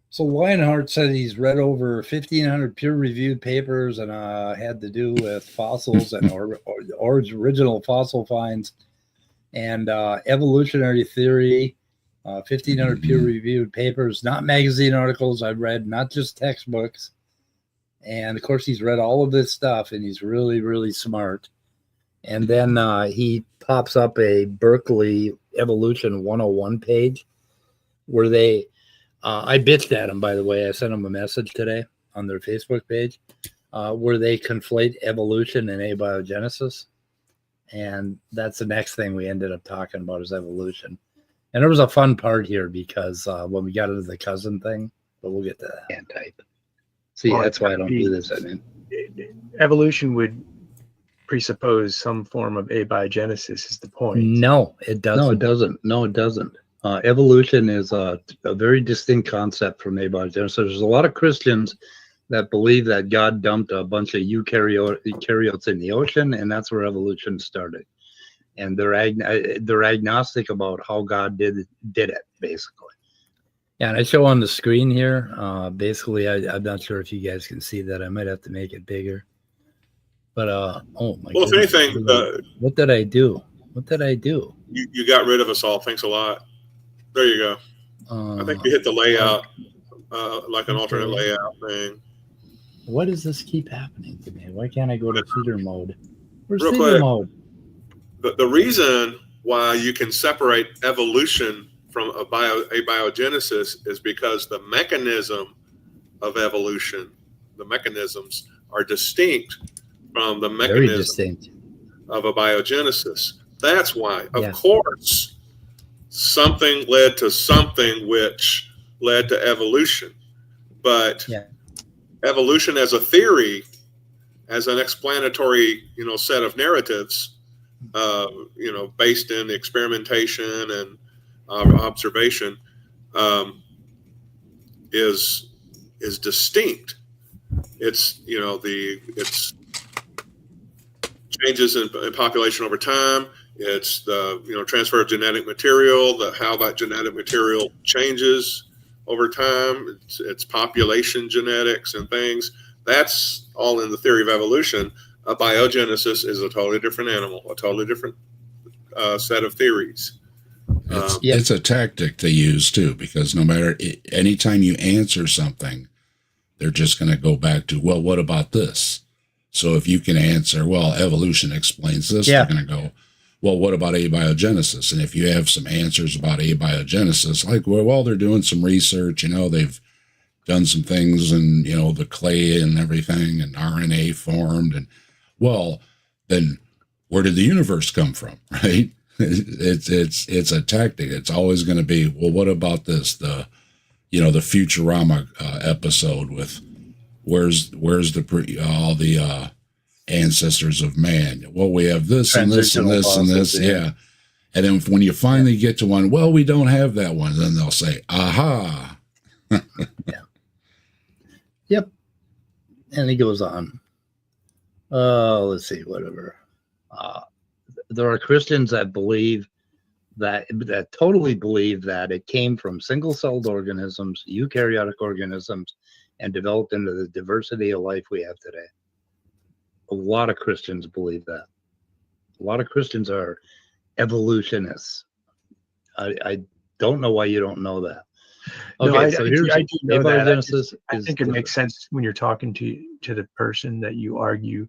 So Lionheart said he's read over 1,500 peer-reviewed papers and had to do with fossils and or original fossil finds and evolutionary theory. 1,500 peer-reviewed papers, not magazine articles I've read, not just textbooks. And of course, he's read all of this stuff, and he's really, really smart. And then he pops up a Berkeley Evolution 101 page where they I bitched at them, by the way. I sent them a message today on their Facebook page where they conflate evolution and abiogenesis. And that's the next thing we ended up talking about is evolution. And there was a fun part here because when we got into the cousin thing, but we'll get to that. Can't type. See, Well, that's why I don't do this. I mean, evolution would presuppose some form of abiogenesis is the point. no, it doesn't. No, it doesn't. Evolution is a very distinct concept from abiogenesis. There's a lot of Christians that believe that God dumped a bunch of eukaryotes in the ocean, and that's where evolution started. And they're agnostic about how God did it, basically. Yeah, and I show on the screen here. Basically, I'm not sure if you guys can see that. I might have to make it bigger. But oh my Well, goodness. if anything, What did I do? What did I do? you got rid of us all. Thanks a lot. There you go. I think you hit the layout, like an alternate layout thing. Why does this keep happening to me? Why can't I go to feeder mode? Where's Real feeder quick. mode? The reason why you can separate evolution from abiogenesis is because the mechanism of evolution, the mechanisms are distinct from the Very mechanism distinct. of abiogenesis. That's why, Yeah. of course, something led to something which led to evolution. But Yeah. evolution as a theory, as an explanatory, set of narratives, based in experimentation and observation, is distinct. It's it's changes in population over time. It's the transfer of genetic material, how that genetic material changes over time. It's population genetics and things. That's all in the theory of evolution. Biogenesis is a totally different animal, a totally different set of theories. It's a tactic they use too, because no matter anytime you answer something, they're just going to go back to, well, what about this? So if you can answer, well, evolution explains this, they're going to go, well, what about abiogenesis? And if you have some answers about abiogenesis, like, well, they're doing some research, they've done some things and, the clay and everything and RNA formed. And well, then where did the universe come from? Right. It's a tactic. It's always going to be, well, what about this? The Futurama episode with where's all the ancestors of man? Well, we have this and this and this and this. Yeah. And then when you finally get to one, well, we don't have that one. Then they'll say, aha. Yep. And he goes on. Let's see, whatever. There are Christians that believe that totally believe that it came from single-celled organisms, eukaryotic organisms, and developed into the diversity of life we have today. A lot of Christians believe that. A lot of Christians are evolutionists. I don't know why you don't know that. Okay, No, so I here's do know that. I is think it makes sense when you're talking to the person that you argue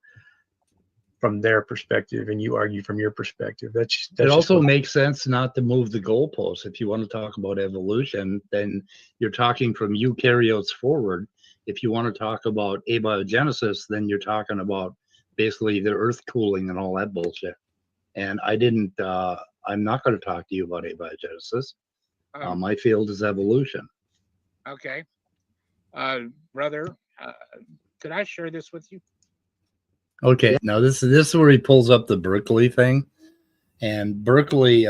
from their perspective and you argue from your perspective. That's it also makes sense not to move the goalposts. If you want to talk about evolution, then you're talking from eukaryotes forward. If you want to talk about abiogenesis, then you're talking about basically the earth cooling and all that bullshit. And I'm not going to talk to you about abiogenesis. My field is evolution. Okay. Brother, could I share this with you? Okay, now this is where he pulls up the Berkeley thing, and Berkeley,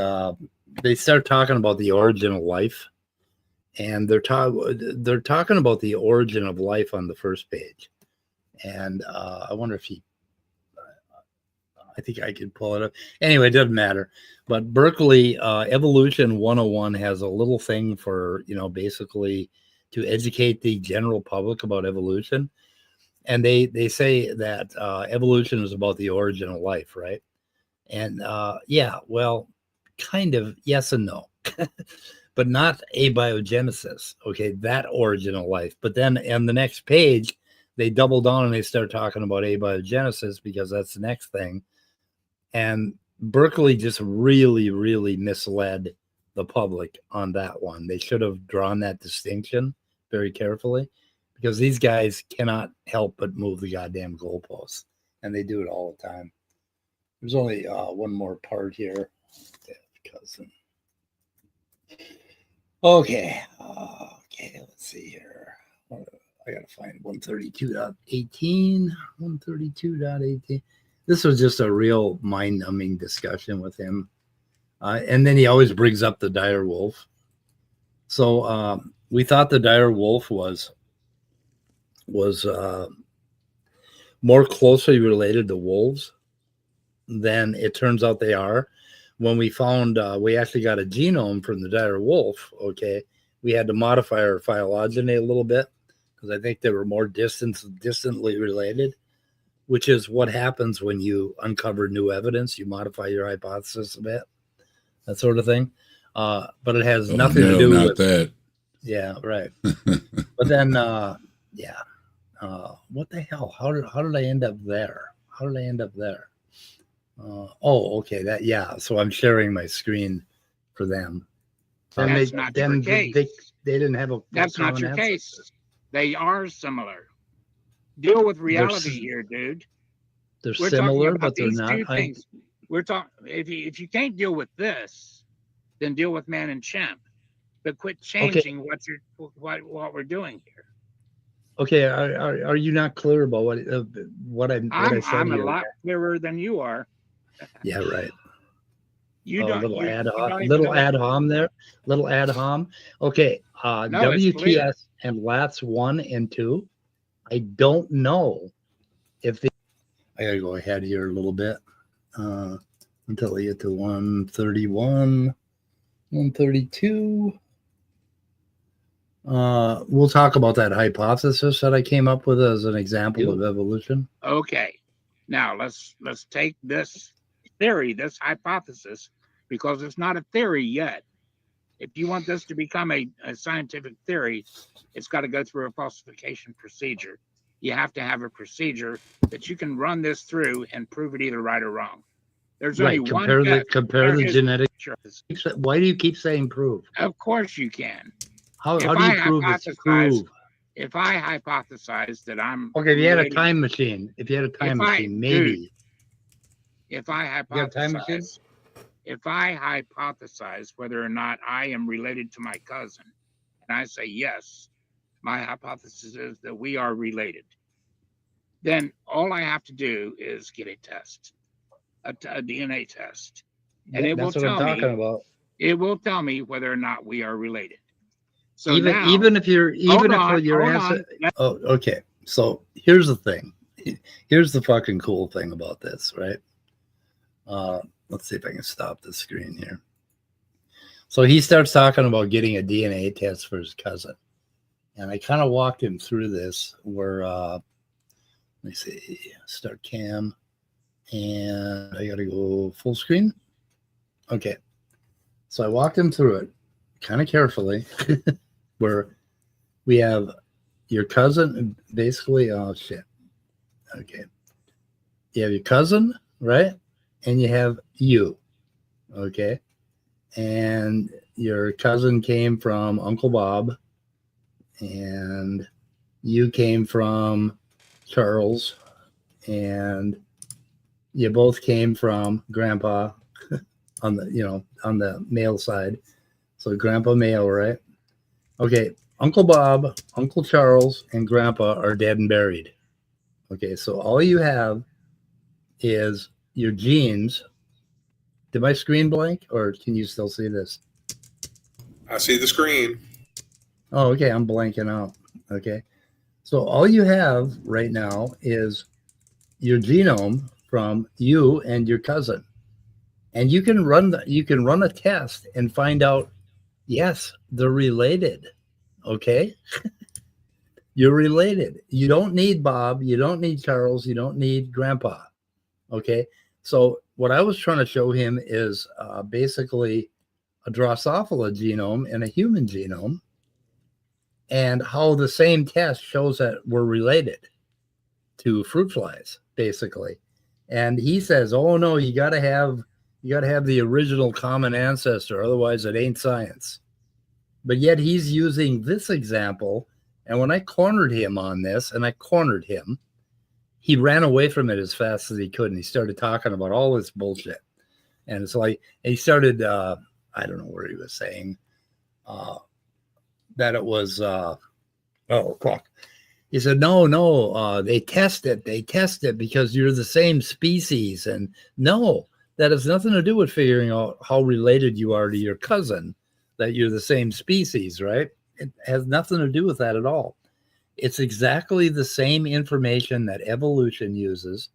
they start talking about the origin of life, and they're talking about the origin of life on the first page, and I wonder if I think I could pull it up. Anyway, it doesn't matter. But Berkeley Evolution 101 has a little thing for basically to educate the general public about evolution. And they say that evolution is about the origin of life, right? And well, kind of yes and no, but not abiogenesis. Okay, that origin of life. But then on the next page, they double down and they start talking about abiogenesis because that's the next thing. And Berkeley just really, really misled the public on that one. They should have drawn that distinction very carefully, because these guys cannot help but move the goddamn goalposts, and they do it all the time. There's only one more part here. Cousin. Okay. Okay, let's see here. I gotta find 132.18. 132.18. This was just a real mind-numbing discussion with him. And then he always brings up the dire wolf. So we thought the dire wolf was more closely related to wolves than it turns out they are. When we found we actually got a genome from the dire wolf, okay, we had to modify our phylogeny a little bit because I think they were more distantly related, which is what happens when you uncover new evidence. You modify your hypothesis a bit, that sort of thing. But it has nothing to do with that. Yeah, right. But then, yeah. What the hell? How did I end up there? How did I end up there? Oh, okay. Yeah. So I'm sharing my screen for them. That's not your case. They didn't have a. That's not your case. They are similar. Deal with reality here, dude. They're similar, but they're not. We're talking. If you can't deal with this, then deal with man and chimp. But quit changing what we're doing here. Okay, are you not clear about what I said? I'm a lot clearer than you are. Yeah, right. You don't. Little ad hom there. Little ad hom. Okay. No, WTS and LATS 1 and 2. I don't know if they. I gotta go ahead here a little bit until I get to 131, 132. We'll talk about that hypothesis that I came up with as an example of evolution. Okay. Now let's take this theory, this hypothesis, because it's not a theory yet. If you want this to become a scientific theory, it's got to go through a falsification procedure. You have to have a procedure that you can run this through and prove it either right or wrong. There's only one. Compare the genetic. Why do you keep saying prove? Of course you can. How do you prove it's prove? If I hypothesize that I'm okay, if you had a time machine, maybe. If I hypothesize whether or not I am related to my cousin, and I say yes, my hypothesis is that we are related, then all I have to do is get a test, a DNA test, and it will tell me whether or not we are related. So even if your answer. Oh, okay. So here's the thing. Here's the fucking cool thing about this, right? Let's see if I can stop the screen here. So he starts talking about getting a DNA test for his cousin, and I kind of walked him through this. Where let me see, start cam, and I got to go full screen. Okay. So I walked him through it kind of carefully. Where we have your cousin, basically, oh shit. Okay. You have your cousin, right? And you have you. Okay. And your cousin came from Uncle Bob, and you came from Charles, and you both came from Grandpa on the male side. So Grandpa male, right? Okay, Uncle Bob, Uncle Charles, and Grandpa are dead and buried. Okay, so all you have is your genes. Did my screen blank, or can you still see this? I see the screen. Oh, okay, I'm blanking out. Okay, so all you have right now is your genome from you and your cousin, and you can run a test and find out. Yes, they're related. Okay. You're related. You don't need Bob. You don't need Charles. You don't need Grandpa. Okay. So what I was trying to show him is basically a Drosophila genome and a human genome, and how the same test shows that we're related to fruit flies, basically. And he says, oh no, you got to have You got to have the original common ancestor, otherwise it ain't science. But yet he's using this example, and when I cornered him on this, and I cornered him, he ran away from it as fast as he could, and he started talking about all this bullshit. And it's like, and he started, I don't know where he was saying, that it was, oh, fuck. He said, no, they test it because you're the same species. And no, that has nothing to do with figuring out how related you are to your cousin, that you're the same species, right? It has nothing to do with that at all. It's exactly the same information that evolution uses,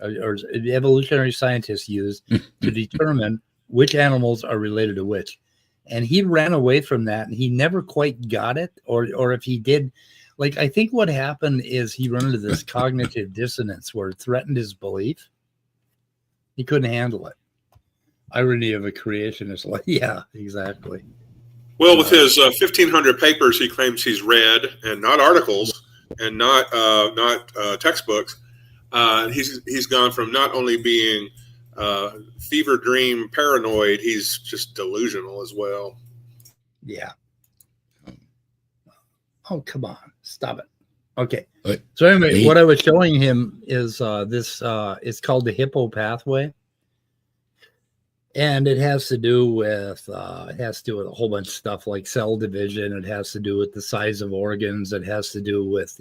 or evolutionary scientists use to determine which animals are related to which. And he ran away from that, and he never quite got it, or if he did, like, I think what happened is he ran into this cognitive dissonance where it threatened his belief. He couldn't handle it. Irony of a creationist. Like, yeah, exactly. Well, with his 1,500 papers, he claims he's read, and not articles, and not textbooks. He's gone from not only being fever dream paranoid, he's just delusional as well. Yeah. Oh, come on, stop it. Okay. But so anyway, what I was showing him is this. It's called the Hippo pathway. And it has to do with a whole bunch of stuff like cell division. It has to do with the size of organs. It has to do with,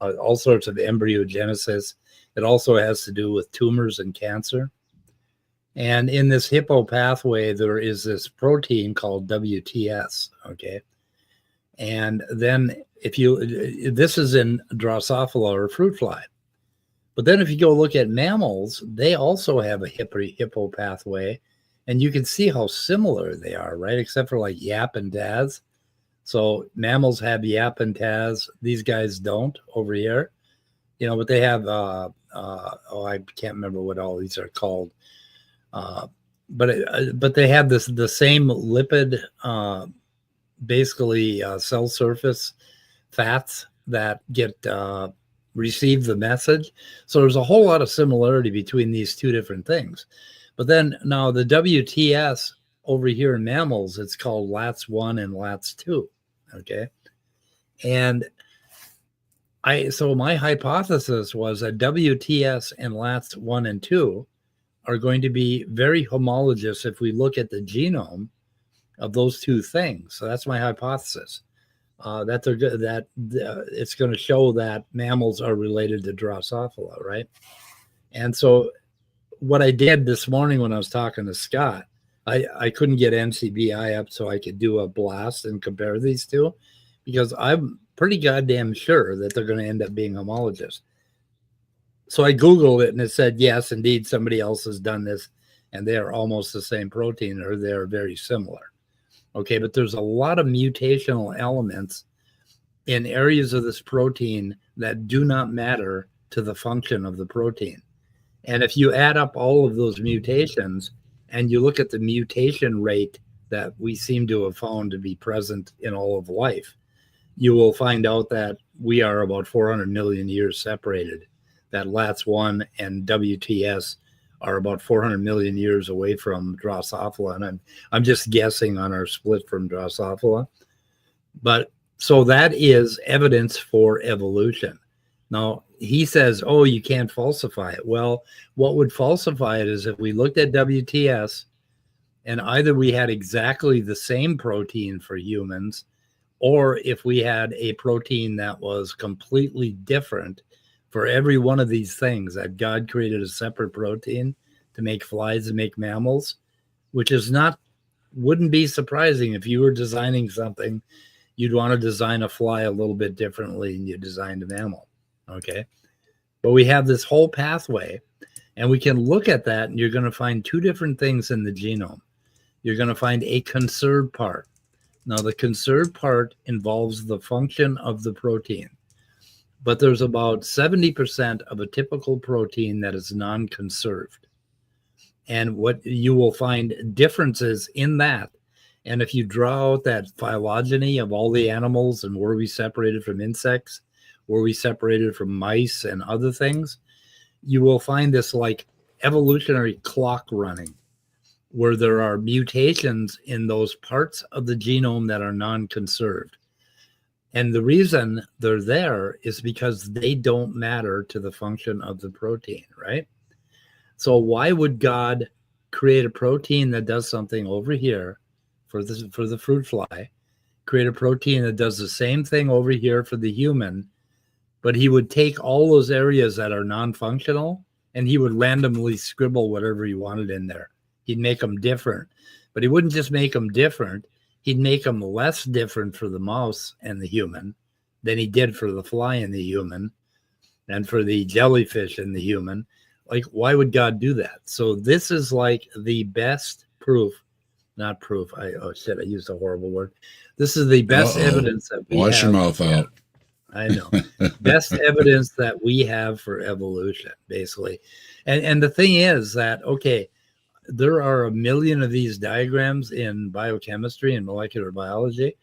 all sorts of embryogenesis. It also has to do with tumors and cancer. And in this Hippo pathway, there is this protein called WTS. Okay. And then this is in Drosophila or fruit fly. But then if you go look at mammals, they also have a Hippo pathway. And you can see how similar they are, right? Except for like Yap and Taz. So mammals have Yap and Taz. These guys don't over here. But they have, I can't remember what all these are called. But they have the same lipid, basically cell surface fats that get receive the message. So there's a whole lot of similarity between these two different things. But then now the WTS over here in mammals, it's called LATS1 and LATS2. Okay. And so my hypothesis was that WTS and LATS1 and 2 are going to be very homologous if we look at the genome of those two things. So that's my hypothesis. That it's going to show that mammals are related to Drosophila, right? And so what I did this morning when I was talking to Scott, I couldn't get NCBI up so I could do a blast and compare these two, because I'm pretty goddamn sure that they're going to end up being homologous. So I Googled it and it said, yes, indeed, somebody else has done this and they are almost the same protein, or they're very similar. Okay, but there's a lot of mutational elements in areas of this protein that do not matter to the function of the protein. And if you add up all of those mutations and you look at the mutation rate that we seem to have found to be present in all of life, you will find out that we are about 400 million years separated, that LATS1 and WTS are about 400 million years away from Drosophila. And I'm just guessing on our split from Drosophila. But so that is evidence for evolution. Now, he says, oh, you can't falsify it. Well, what would falsify it is if we looked at WTS and either we had exactly the same protein for humans, or if we had a protein that was completely different for every one of these things, that God created a separate protein to make flies and make mammals, which wouldn't be surprising. If you were designing something, you'd want to design a fly a little bit differently than you designed a mammal. Okay. But we have this whole pathway, and we can look at that, and you're going to find two different things in the genome. You're going to find a conserved part. Now, the conserved part involves the function of the protein, but there's about 70% of a typical protein that is non-conserved. And what you will find differences in that. And if you draw out that phylogeny of all the animals and were we separated from insects, were we separated from mice and other things, you will find this like evolutionary clock running. where there are mutations in those parts of the genome that are non-conserved. And the reason they're there is because they don't matter to the function of the protein, right? So why would God create a protein that does something over here for the fruit fly, create a protein that does the same thing over here for the human, but he would take all those areas that are non-functional and he would randomly scribble whatever he wanted in there. He'd make them different, but he wouldn't just make them different. He'd make them less different for the mouse and the human than he did for the fly and the human and for the jellyfish and the human. Like, why would God do that? So this is like the best proof, not proof. I used a horrible word. This is the best evidence that we Wash have. your mouth out. I know. Best evidence that we have for evolution, basically. And the thing is that, okay, there are a million of these diagrams in biochemistry and molecular biology,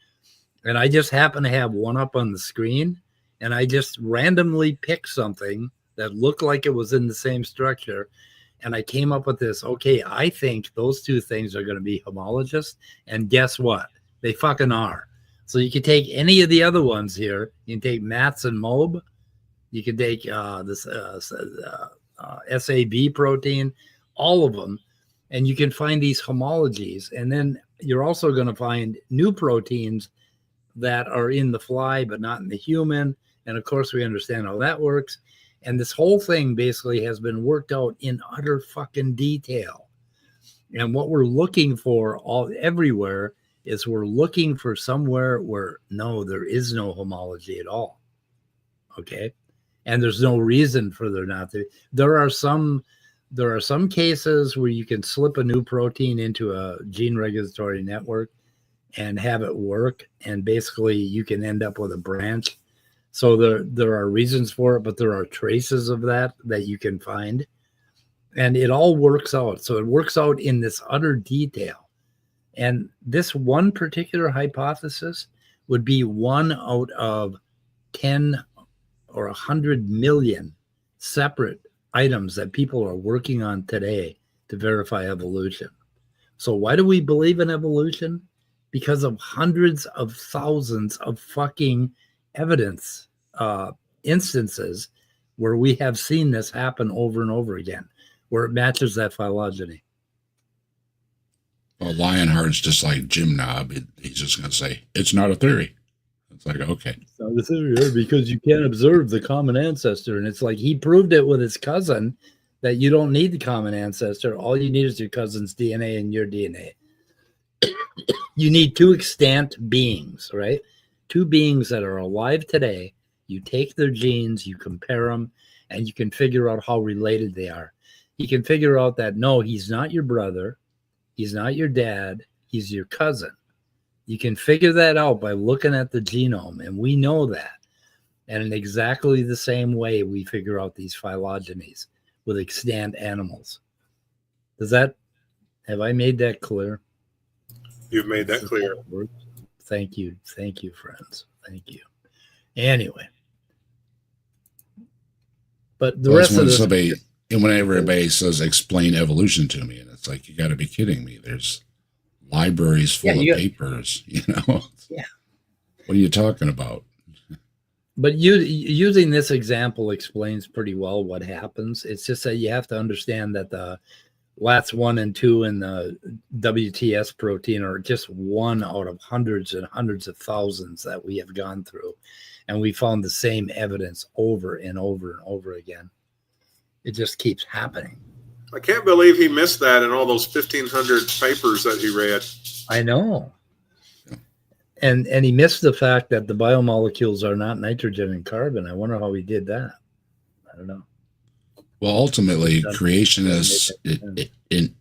and I just happen to have one up on the screen, and I just randomly picked something that looked like it was in the same structure, and I came up with this. Okay, I think those two things are going to be homologous, and guess what? They fucking are. So you can take any of the other ones here. You can take Mats and Mob. You can take this SAB protein, all of them, and you can find these homologies. And then you're also going to find new proteins that are in the fly but not in the human. And of course, we understand how that works. And this whole thing basically has been worked out in utter fucking detail. And what we're looking for everywhere is we're looking for somewhere where, no, there is no homology at all. Okay. And there's no reason for there not to. There are some cases where you can slip a new protein into a gene regulatory network and have it work. And basically you can end up with a branch. So there are reasons for it, but there are traces of that you can find. And it all works out. So it works out in this utter detail. And this one particular hypothesis would be 1 out of 10 or 100 million separate items that people are working on today to verify evolution. So why do we believe in evolution? Because of hundreds of thousands of fucking evidence instances where we have seen this happen over and over again, where it matches that phylogeny. Well, Lionheart's just like Jim Knob. He's just going to say, it's not a theory. It's like, okay. It's not a theory because you can't observe the common ancestor. And it's like he proved it with his cousin that you don't need the common ancestor. All you need is your cousin's DNA and your DNA. You need two extant beings, right? Two beings that are alive today. You take their genes, you compare them, and you can figure out how related they are. You can figure out that, no, he's not your brother. He's not your dad. He's your cousin. You can figure that out by looking at the genome, and we know that. And in exactly the same way, we figure out these phylogenies with extant animals. Have I made that clear? You've made that clear. Thank you. Thank you, friends. Thank you. Anyway. But the rest of this... Whenever everybody says, explain evolution to me, and it's like, you got to be kidding me. There's libraries full of papers, Yeah. What are you talking about? But using this example explains pretty well what happens. It's just that you have to understand that the LATS1 and 2 and the WTS protein are just one out of hundreds and hundreds of thousands that we have gone through. And we found the same evidence over and over and over again. It just keeps happening. I can't believe he missed that in all those 1,500 papers that he read. I know. And he missed the fact that the biomolecules are not nitrogen and carbon. I wonder how he did that. I don't know. Well, ultimately, creationists,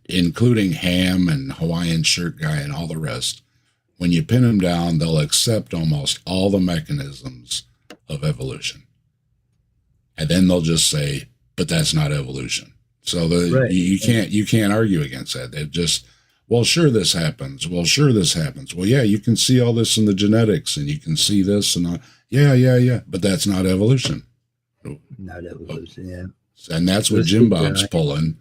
including Ham and Hawaiian Shirt Guy and all the rest, when you pin them down, they'll accept almost all the mechanisms of evolution. And then they'll just say, but that's not evolution. So you can't argue against that. They just, well, sure, this happens. Well, sure, this happens. Well, yeah, you can see all this in the genetics, and you can see this and yeah. But that's not evolution. Not evolution, yeah. And that's what Jim Bob's pulling.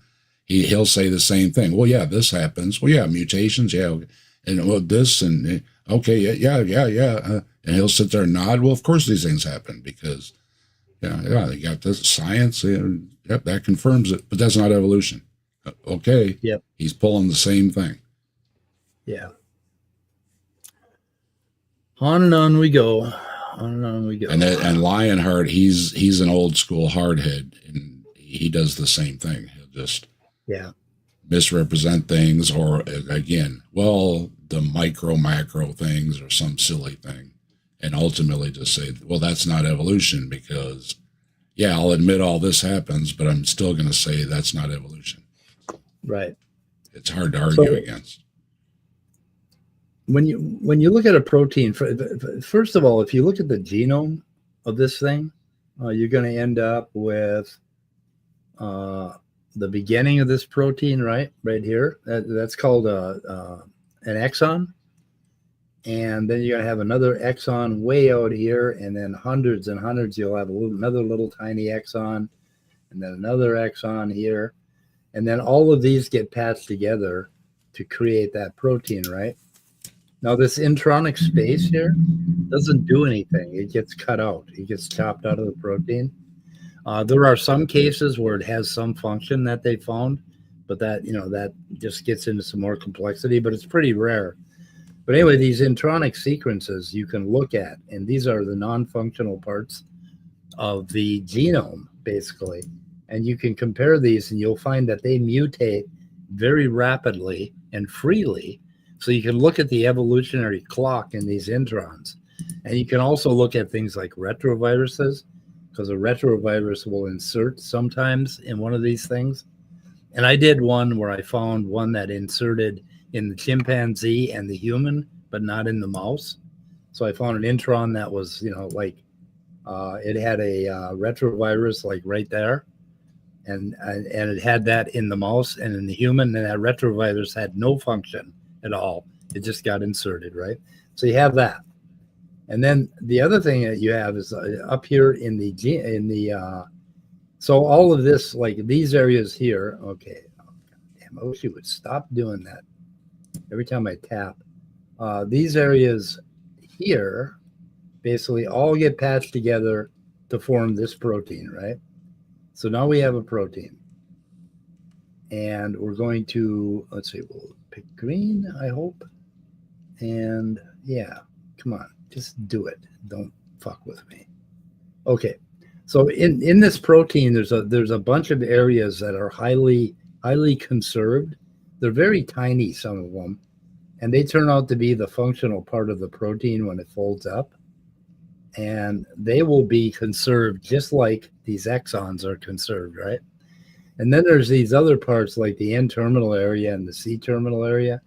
he'll say the same thing. Well, yeah, this happens. Well, yeah, mutations, yeah, and well, this and okay, yeah, and he'll sit there and nod. Well, of course these things happen because yeah, they got this science. Yep, that confirms it, but that's not evolution. Okay, Yep. He's pulling the same thing. Yeah. On and on we go. On and on we go. And Lionheart, he's an old school hardhead, and he does the same thing. He'll just misrepresent things, or again, well, the micro macro things or some silly thing, and ultimately just say, well, that's not evolution because, yeah, I'll admit all this happens, but I'm still going to say that's not evolution. Right. It's hard to argue against. When you look at a protein, first of all, if you look at the genome of this thing, you're going to end up with the beginning of this protein, right here. That's called an exon. And then you're going to have another exon way out here, and then hundreds and hundreds. You'll have another little tiny exon, and then another exon here. And then all of these get patched together to create that protein, right? Now, this intronic space here doesn't do anything. It gets cut out. It gets chopped out of the protein. There are some cases where it has some function that they found, but that just gets into some more complexity, but it's pretty rare. But anyway, these intronic sequences you can look at, and these are the non-functional parts of the genome, basically. And you can compare these, and you'll find that they mutate very rapidly and freely. So you can look at the evolutionary clock in these introns. And you can also look at things like retroviruses, because a retrovirus will insert sometimes in one of these things. And I did one where I found one that inserted in the chimpanzee and the human, but not in the mouse. So I found an intron that was, it had a retrovirus like right there. And it had that in the mouse and in the human, and that retrovirus had no function at all. It just got inserted, right? So you have that. And then the other thing that you have is up here so all of this, like these areas here, okay, damn, I wish you would stop doing that every time I tap. These areas here basically all get patched together to form this protein, right? So now we have a protein. And we're going to, let's see, we'll pick green, I hope. And yeah, come on, just do it. Don't fuck with me. Okay, so in this protein, there's a bunch of areas that are highly conserved. They're very tiny, some of them, and they turn out to be the functional part of the protein when it folds up. And they will be conserved just like these exons are conserved, right? And then there's these other parts like the N-terminal area and the C-terminal area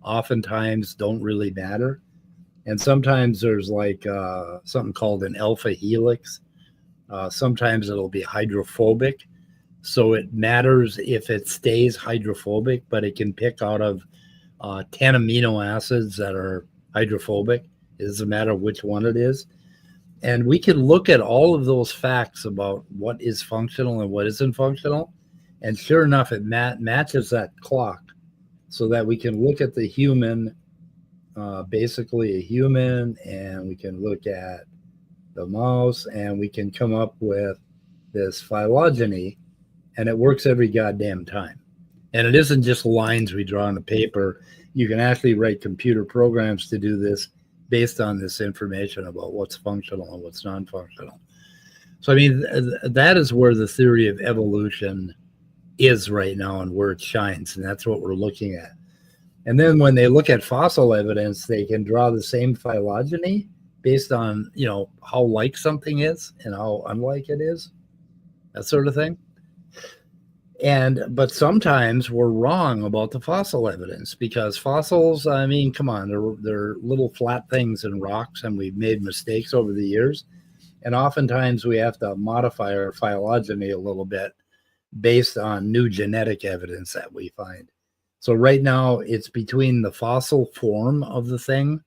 oftentimes don't really matter. And sometimes there's like something called an alpha helix. Sometimes it'll be hydrophobic. So it matters if it stays hydrophobic, but it can pick out of 10 amino acids that are hydrophobic. It doesn't matter which one it is. And we can look at all of those facts about what is functional and what isn't functional. And sure enough, it matches that clock so that we can look at the human, basically a human, and we can look at the mouse, and we can come up with this phylogeny, and it works every goddamn time. And it isn't just lines we draw on a paper. You can actually write computer programs to do this based on this information about what's functional and what's non-functional. So, I mean, that is where the theory of evolution is right now and where it shines, and that's what we're looking at. And then when they look at fossil evidence, they can draw the same phylogeny based on, how like something is and how unlike it is, that sort of thing. But sometimes we're wrong about the fossil evidence because fossils, I mean, come on, they're little flat things in rocks, and we've made mistakes over the years. And oftentimes we have to modify our phylogeny a little bit based on new genetic evidence that we find. So right now it's between the fossil form of the thing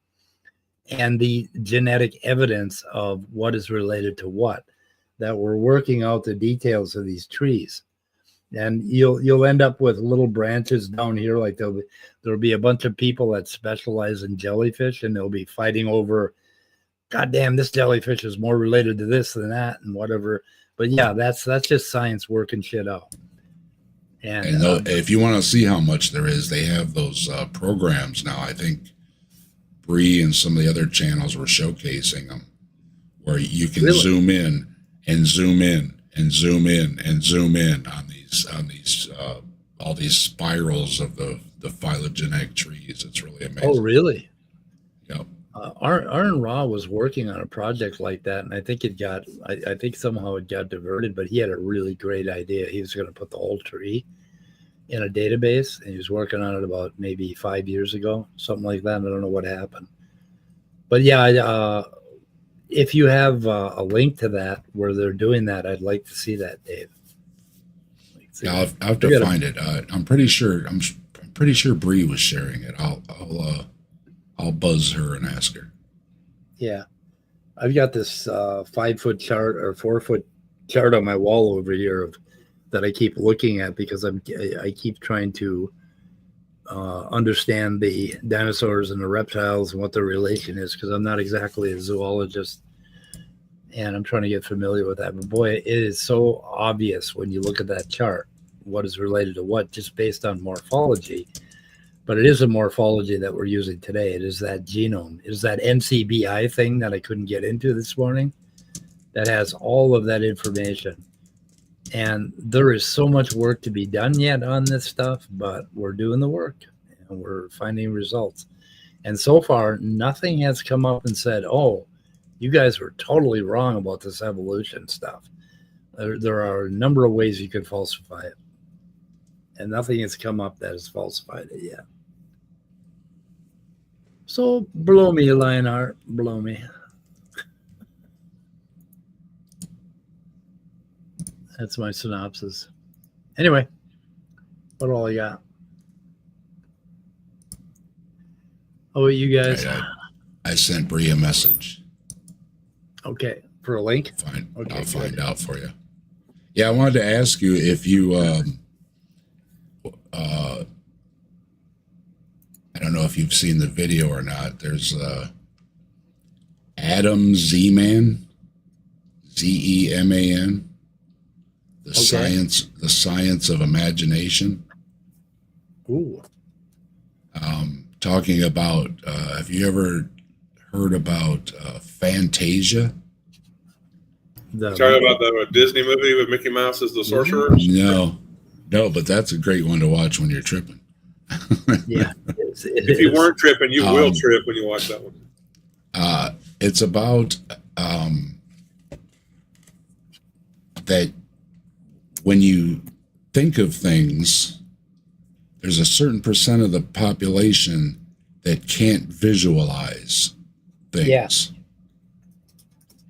and the genetic evidence of what is related to what that we're working out the details of these trees. And you'll end up with little branches down here. Like there'll be a bunch of people that specialize in jellyfish, and they'll be fighting over, God damn, this jellyfish is more related to this than that, and whatever. But yeah, that's just science working shit out. And if you want to see how much there is, they have those programs now. I think Bree and some of the other channels were showcasing them, where you can Really? zoom in and zoom in and zoom in and zoom in on these all these spirals of the phylogenetic trees. It's really amazing. Oh, really? Yep. Aaron Ra was working on a project like that, and I think I think somehow it got diverted, but he had a really great idea. He was going to put the whole tree in a database, and he was working on it about maybe 5 years ago, something like that. I don't know what happened. But yeah, if you have a link to that where they're doing that, I'd like to see that, Dave. Yeah, I'll have to find it. I'm pretty sure Bree was sharing it. I'll buzz her and ask her. Yeah, I've got this 5 foot chart or 4 foot chart on my wall over here that I keep looking at because I keep trying to understand the dinosaurs and the reptiles and what their relation is, because I'm not exactly a zoologist, and I'm trying to get familiar with that. But boy, it is so obvious when you look at that chart what is related to what, just based on morphology. But it is a morphology that we're using today. It is that genome. It is that NCBI thing that I couldn't get into this morning that has all of that information. And there is so much work to be done yet on this stuff, but we're doing the work and we're finding results. And so far, nothing has come up and said, oh, you guys were totally wrong about this evolution stuff. There are a number of ways you could falsify it. And nothing has come up that has falsified it yet. So blow me, Lionheart, blow me. That's my synopsis. Anyway, what all I got? Oh, you guys. I sent Bree a message. Okay, for a link? Fine. Okay, I'll find out for you. Yeah, I wanted to ask you if you, I don't know if you've seen the video or not. There's Adam Zeman, Zeman, the science of imagination. Ooh. Talking about, have you ever heard about Fantasia? Talking about the Disney movie with Mickey Mouse as the sorcerer? No, but that's a great one to watch when you're tripping. Yeah. If you weren't tripping, you will trip when you watch that one. It's about that when you think of things, there's a certain percent of the population that can't visualize things. Yeah.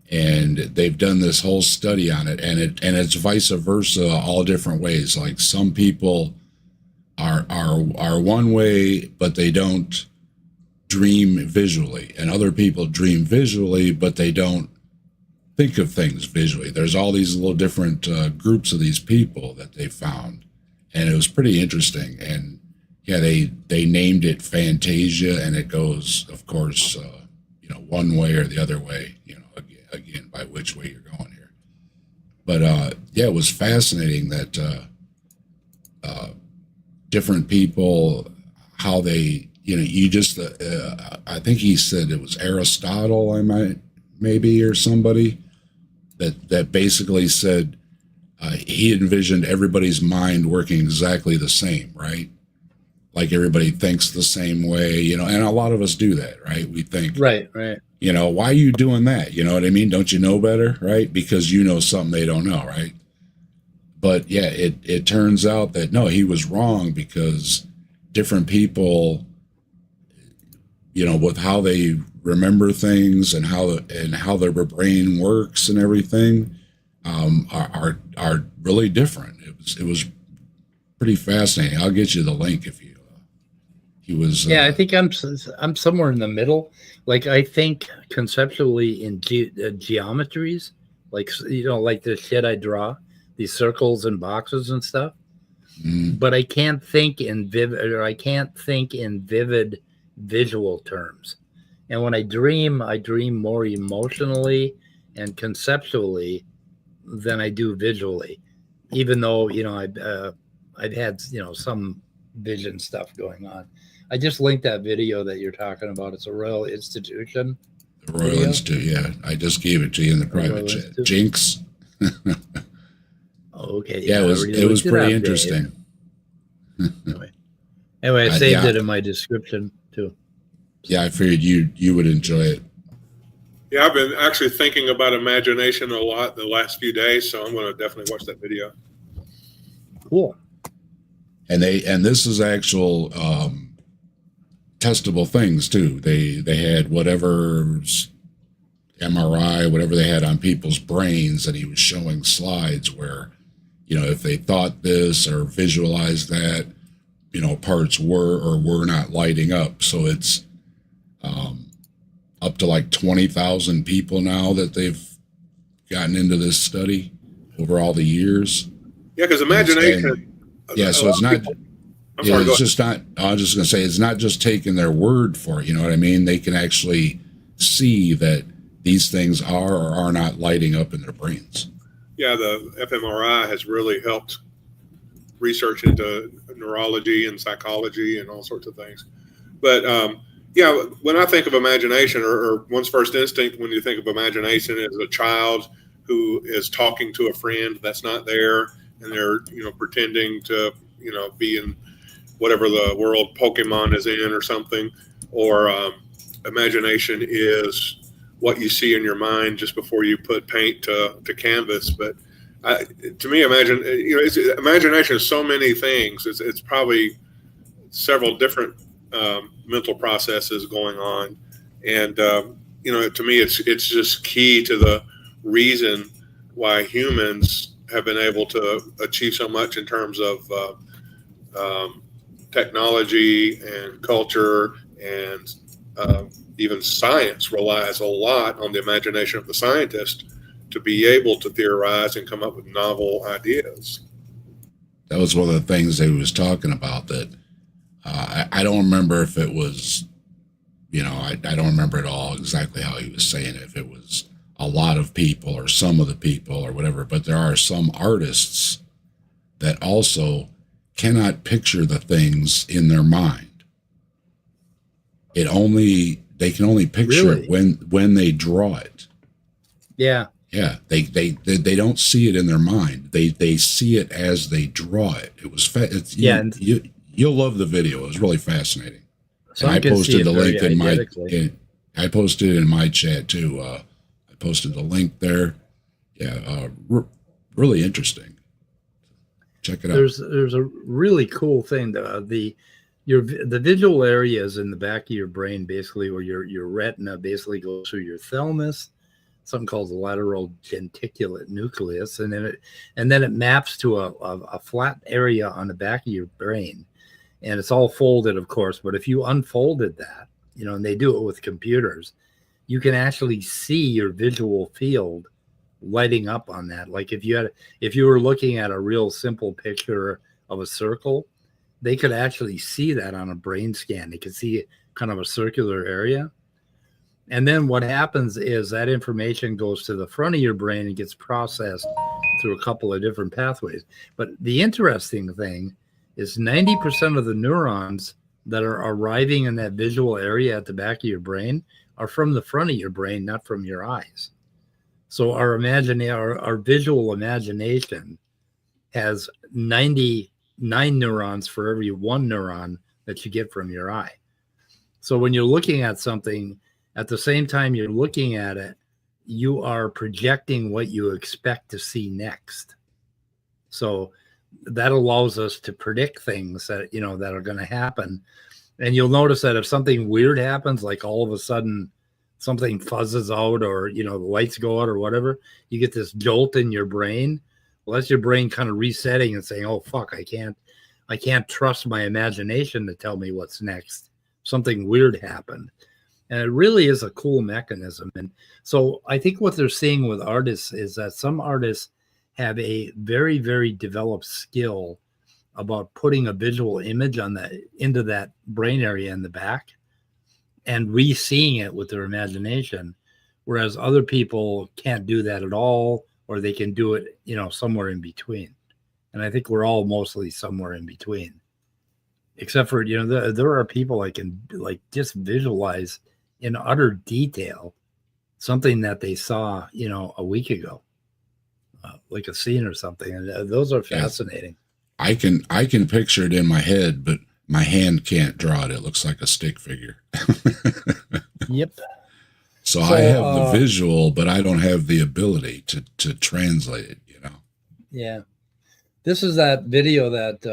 And they've done this whole study on it, and it's vice versa, all different ways. Like some people are one way, but they don't dream visually, and other people dream visually, but they don't think of things visually. There's all these little different groups of these people that they found, and it was pretty interesting. And yeah, they named it Fantasia, and it goes, of course, one way or the other way, again, by which way you're going here. But yeah, it was fascinating that different people, how they, you just, I think he said it was Aristotle, maybe, or somebody that basically said he envisioned everybody's mind working exactly the same, right? Like everybody thinks the same way, and a lot of us do that, right? We think, right. Why are you doing that? You know what I mean? Don't you know better, right? Because you know something they don't know, right? But yeah, it turns out that no, he was wrong, because different people, with how they remember things and how their brain works and everything, are really different. It was pretty fascinating. I'll get you the link if you. He was. Yeah, I think I'm somewhere in the middle. Like I think conceptually in geometries, like like the shit I draw, these circles and boxes and stuff. but I can't think in vivid visual terms. And when I dream more emotionally and conceptually than I do visually, even though, I've had, some vision stuff going on. I just linked that video that you're talking about. It's a Royal Institution. The Royal Institute, yeah. I just gave it to you in the private chat. Institute. Jinx. Okay. Yeah, it was pretty interesting. Anyway, I saved it in my description too. Yeah, I figured you would enjoy it. Yeah, I've been actually thinking about imagination a lot the last few days, so I'm going to definitely watch that video. Cool. And this is actual testable things too. They had whatever MRI, whatever they had on people's brains, and he was showing slides where, if they thought this or visualized that, parts were or were not lighting up. So it's up to like 20,000 people now that they've gotten into this study over all the years. Yeah, because imagination. So it's not. It's just not. I was just going to say, it's not just taking their word for it. You know what I mean? They can actually see that these things are or are not lighting up in their brains. Yeah, the fMRI has really helped research into neurology and psychology and all sorts of things. But when I think of imagination, or one's first instinct when you think of imagination is a child who is talking to a friend that's not there, and they're pretending to be in whatever the world Pokemon is in or something. Or imagination is what you see in your mind just before you put paint to canvas. But to me, imagination is so many things. It's probably several different mental processes going on, and to me, it's just key to the reason why humans have been able to achieve so much in terms of technology and culture, and even science relies a lot on the imagination of the scientist to be able to theorize and come up with novel ideas. That was one of the things that he was talking about, that I don't remember if it was, I don't remember at all exactly how he was saying it, if it was a lot of people or some of the people or whatever, but there are some artists that also cannot picture the things in their mind. They can only picture it when they draw it. Yeah. Yeah. They don't see it in their mind. They see it as they draw it. It was you'll love the video. It was really fascinating. And I posted the link I posted it in my chat too. I posted the link there. Yeah. Really interesting. Check it out. There's a really cool thing. The visual areas in the back of your brain, basically, where your retina basically goes through your thalamus, something called the lateral genticulate nucleus, and then it maps to a flat area on the back of your brain, and it's all folded, of course. But if you unfolded that, and they do it with computers, you can actually see your visual field lighting up on that. Like if you were looking at a real simple picture of a circle, they could actually see that on a brain scan. They could see kind of a circular area. And then what happens is that information goes to the front of your brain and gets processed through a couple of different pathways. But the interesting thing is 90% of the neurons that are arriving in that visual area at the back of your brain are from the front of your brain, not from your eyes. So our visual imagination has 99 neurons for every one neuron that you get from your eye. So when you're looking at something, at the same time you're looking at it, you are projecting what you expect to see next. So that allows us to predict things that, that are going to happen. And you'll notice that if something weird happens, like all of a sudden something fuzzes out, or, the lights go out or whatever, you get this jolt in your brain. Well, that's your brain kind of resetting and saying, oh, fuck, I can't trust my imagination to tell me what's next. Something weird happened. And it really is a cool mechanism. And so I think what they're seeing with artists is that some artists have a very, very developed skill about putting a visual image on that into that brain area in the back and re-seeing it with their imagination, whereas other people can't do that at all, or they can do it, somewhere in between. And I think we're all mostly somewhere in between, except for, there are people that can like just visualize in utter detail something that they saw, a week ago, like a scene or something. And those are fascinating. I can picture it in my head, but my hand can't draw it. It looks like a stick figure. Yep. So I have the visual, but I don't have the ability to translate it, Yeah. This is that video that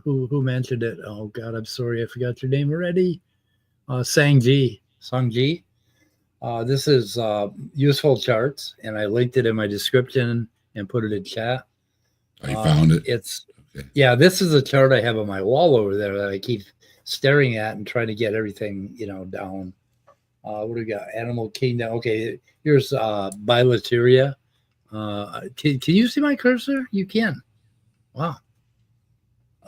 who mentioned it. Oh God, I'm sorry, I forgot your name already. Sangji. This is useful charts, and I linked it in my description and put it in chat. I found it. Yeah, this is a chart I have on my wall over there that I keep staring at and trying to get everything, down. What do we got? Animal kingdom. Okay, here's bilateria. Can you see my cursor? You can. Wow.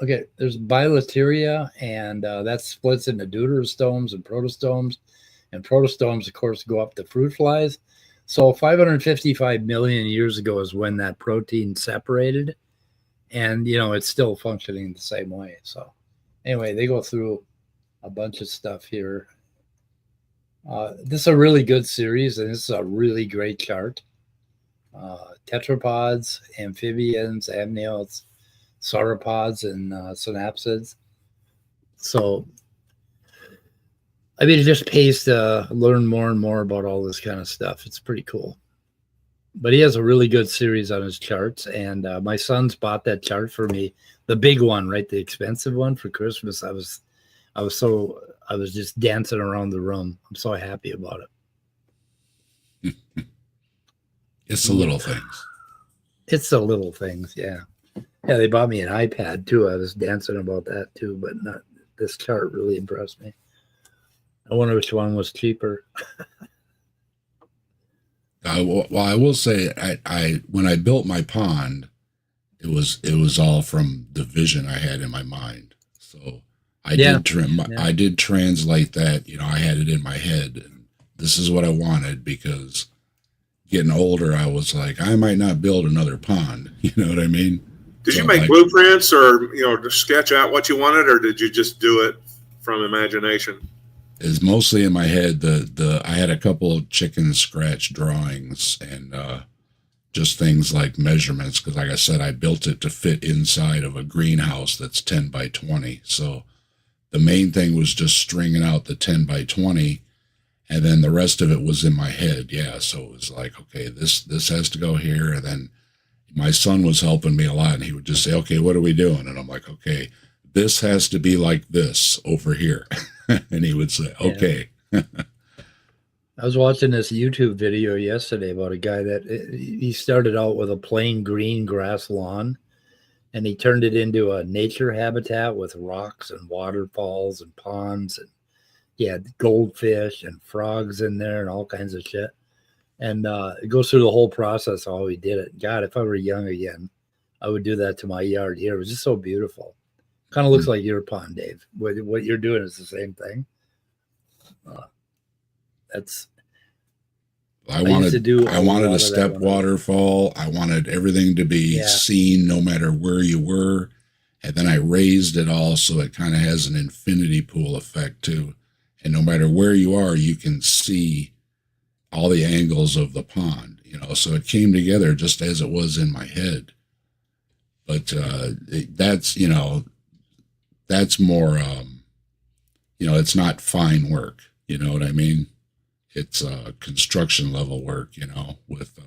Okay, there's bilateria, and that splits into deuterostomes and protostomes. And protostomes, of course, go up to fruit flies. So 555 million years ago is when that protein separated. And, it's still functioning the same way. So anyway, they go through a bunch of stuff here. This is a really good series, and this is a really great chart. Tetrapods, amphibians, amniotes, sauropods, and synapsids. So, I mean, it just pays to learn more and more about all this kind of stuff. It's pretty cool. But he has a really good series on his charts, and my sons bought that chart for me, the big one, right, the expensive one, for Christmas. I was just dancing around the room. I'm so happy about it. It's the little things. It's the little things, yeah. Yeah, they bought me an iPad too. I was dancing about that too, but not this chart really impressed me. I wonder which one was cheaper. Well, I will say, I when I built my pond, it was all from the vision I had in my mind. So I did translate that. I had it in my head, and this is what I wanted, because getting older, I was like, I might not build another pond. You know what I mean? Did you make blueprints, or to sketch out what you wanted, or did you just do it from imagination? Is mostly in my head. I had a couple of chicken scratch drawings and just things like measurements, because like I said, I built it to fit inside of a greenhouse that's 10 by 20. So the main thing was just stringing out the 10 by 20, and then the rest of it was in my head. Yeah, so it was like, okay, this has to go here. And then my son was helping me a lot, and he would just say, okay, what are we doing? And I'm like, okay, this has to be like this over here. And he would say, okay. Yeah. I was watching this YouTube video yesterday about a guy that he started out with a plain green grass lawn, and he turned it into a nature habitat with rocks and waterfalls and ponds, and he had goldfish and frogs in there and all kinds of shit. And it goes through the whole process of how he did it. God, if I were young again, I would do that to my yard here. It was just so beautiful. Kind of looks like your pond, Dave. What you're doing is the same thing. I wanted a step waterfall. I wanted everything to be seen no matter where you were. And then I raised it all so it kind of has an infinity pool effect too. And no matter where you are, you can see all the angles of the pond, so it came together just as it was in my head. But that's more, it's not fine work. You know what I mean? It's construction level work, with,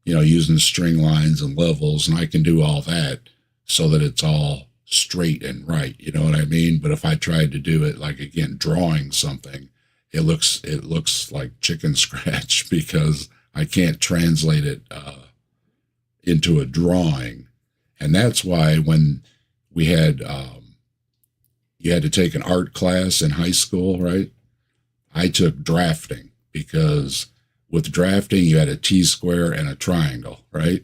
using string lines and levels, and I can do all that so that it's all straight and right. You know what I mean? But if I tried to do it, like, again, drawing something, it looks like chicken scratch, because I can't translate it into a drawing. And that's why when we had, you had to take an art class in high school, right? I took drafting, because with drafting, you had a T-square and a triangle, right?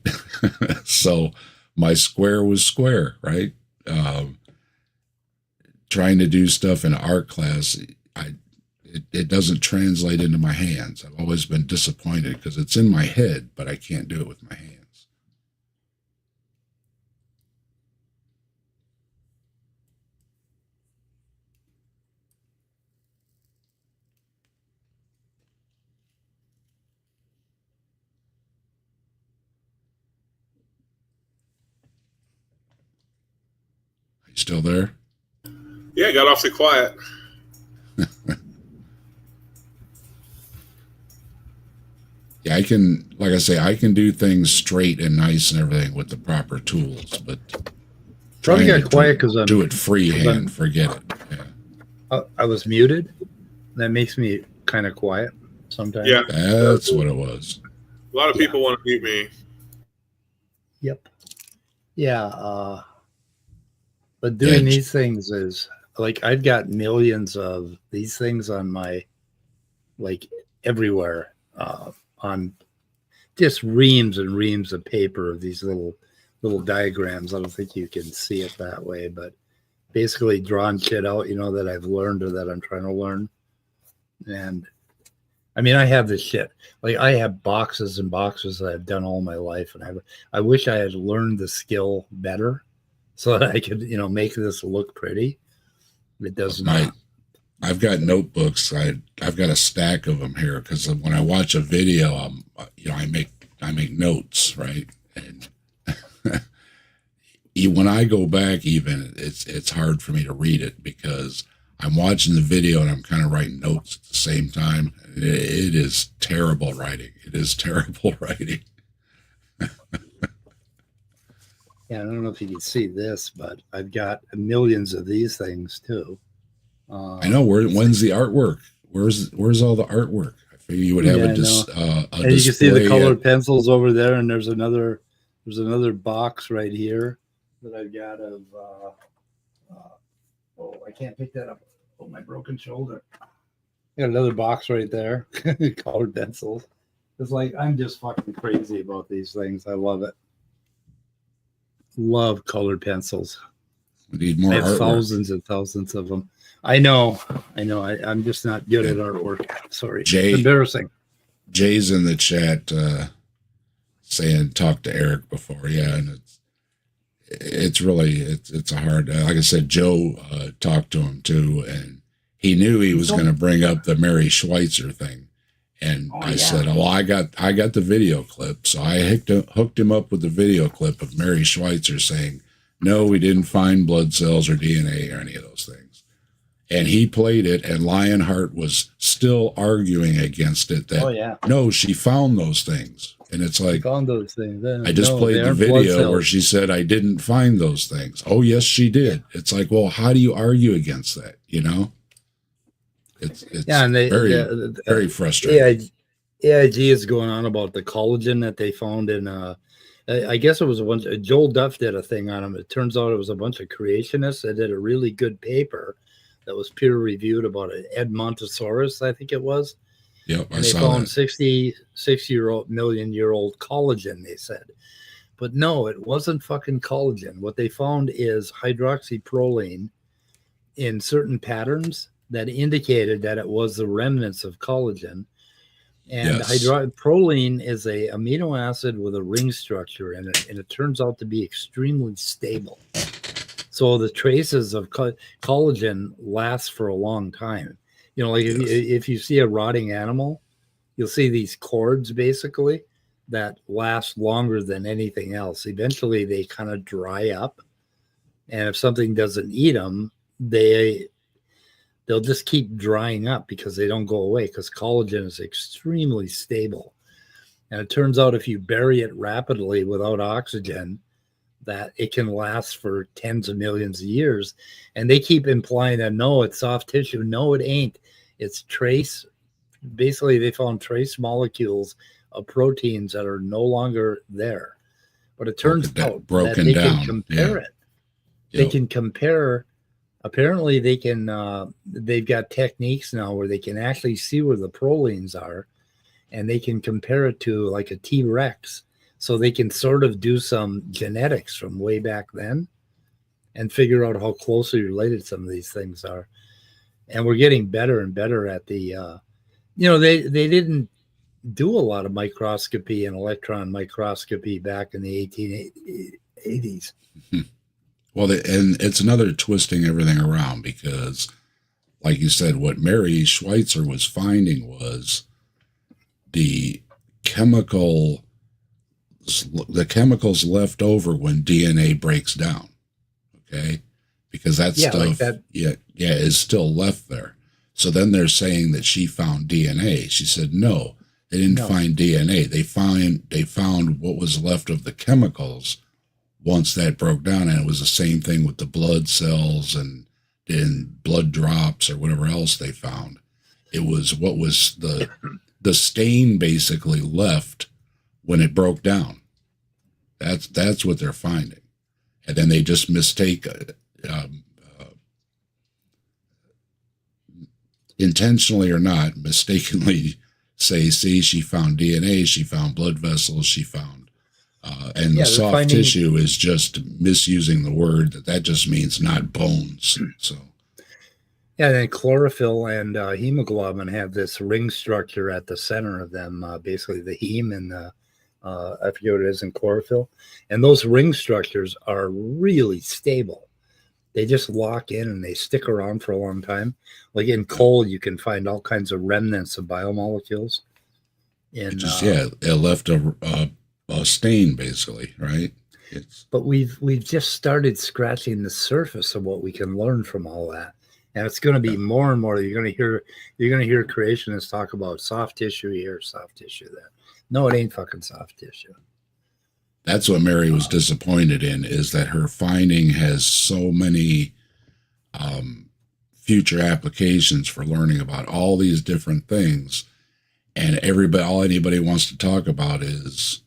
So my square was square, right? trying to do stuff in art class, it doesn't translate into my hands. I've always been disappointed because it's in my head, but I can't do it with my hands. Are you still there? Yeah, it got awfully quiet. Yeah, I can, like I say, I can do things straight and nice and everything with the proper tools, but Probably trying got to quiet because I'm do it freehand, forget it. Yeah. I was muted. That makes me kind of quiet sometimes. Yeah, That's what it was. a lot of people want to mute me. Yep. Yeah. But doing Yeah, these things is like I've got millions of these things on my, like, everywhere, on just reams and reams of paper of these little diagrams. I don't think you can see it that way, but basically drawing shit out, that I've learned or that I'm trying to learn. And I mean, I have this shit. Like, I have boxes and boxes that I've done all my life, and I wish I had learned the skill better so that I could, make this look pretty. It does not. I've got notebooks. I've got a stack of them here because when I watch a video, I make notes, right? And when I go back, even it's hard for me to read it because I'm watching the video and I'm kind of writing notes at the same time. It is terrible writing. It is terrible writing. Yeah, I don't know if you can see this, but I've got millions of these things too. I know. When's the artwork? Where's all the artwork? I figure you would have a and display. You can see the colored pencils over there, and there's another box right here that I've got of. I can't pick that up. Oh, my broken shoulder. I got another box right there, colored pencils. It's like I'm just fucking crazy about these things. I love it. Love colored pencils. We need more I have artwork. thousands and thousands of them. I know. I'm just not good at artwork. Sorry. It's embarrassing. Jay's in the chat saying talk to Eric before. Yeah, and it's a hard. Like I said, Joe talked to him too, and he knew he was going to bring up the Mary Schweitzer thing, and I said, "Oh, I got the video clip." So I hooked him up with the video clip of Mary Schweitzer saying, "No, we didn't find blood cells or DNA or any of those things." And he played it, and Lionheart was still arguing against it. That no, she found those things, and it's like found those things. I just played the video where she said I didn't find those things. Oh yes, she did. It's like, well, how do you argue against that? It's and very frustrating. AIG is going on about the collagen that they found in. I guess it was a bunch. Joel Duff did a thing on them. It turns out it was a bunch of creationists that did a really good paper that was peer reviewed about an Edmontosaurus, I think it was. Yep, and they found 60 million year old collagen, they said. But no, it wasn't fucking collagen. What they found is hydroxyproline in certain patterns that indicated that it was the remnants of collagen. And proline is a amino acid with a ring structure in it, and it turns out to be extremely stable. So the traces of collagen last for a long time. If you see a rotting animal, you'll see these cords basically that last longer than anything else. Eventually, they kind of dry up, and if something doesn't eat them, they'll just keep drying up because they don't go away because collagen is extremely stable. And it turns out if you bury it rapidly without oxygen, that it can last for tens of millions of years. And they keep implying that, no, it's soft tissue. No, it ain't. It's trace. Basically, they found trace molecules of proteins that are no longer there. But it turns out that they can compare it. They can compare. Apparently, they can. They've got techniques now where they can actually see where the prolines are, and they can compare it to like a T-Rex. So they can sort of do some genetics from way back then. and figure out how closely related some of these things are. And we're getting better and better at the, they didn't do a lot of microscopy and electron microscopy back in the 1880s. Well, and it's another twisting everything around because, like you said, what Mary Schweitzer was finding was the chemicals left over when DNA breaks down. Okay, because that stuff, like that. is still left there. So then they're saying that she found DNA. She said no, they didn't find DNA. They found what was left of the chemicals once that broke down, and it was the same thing with the blood cells and blood drops or whatever else they found. It was what was the stain basically left when it broke down. That's what they're finding. And then they just mistake, intentionally or not, mistakenly say, see, she found DNA, she found blood vessels, she found, and the soft tissue is just misusing the word that just means not bones. So. Yeah, and then chlorophyll and hemoglobin have this ring structure at the center of them, basically the heme and the, I forget what it is in chlorophyll. And those ring structures are really stable. They just lock in and they stick around for a long time. Like in coal, you can find all kinds of remnants of biomolecules. It left a stain, basically, right? But we've just started scratching the surface of what we can learn from all that. And it's going to be more and more. You're going to hear creationists talk about soft tissue here, soft tissue there. No, it ain't fucking soft tissue. That's what Mary was disappointed in, is that her finding has so many future applications for learning about all these different things, and all anybody wants to talk about is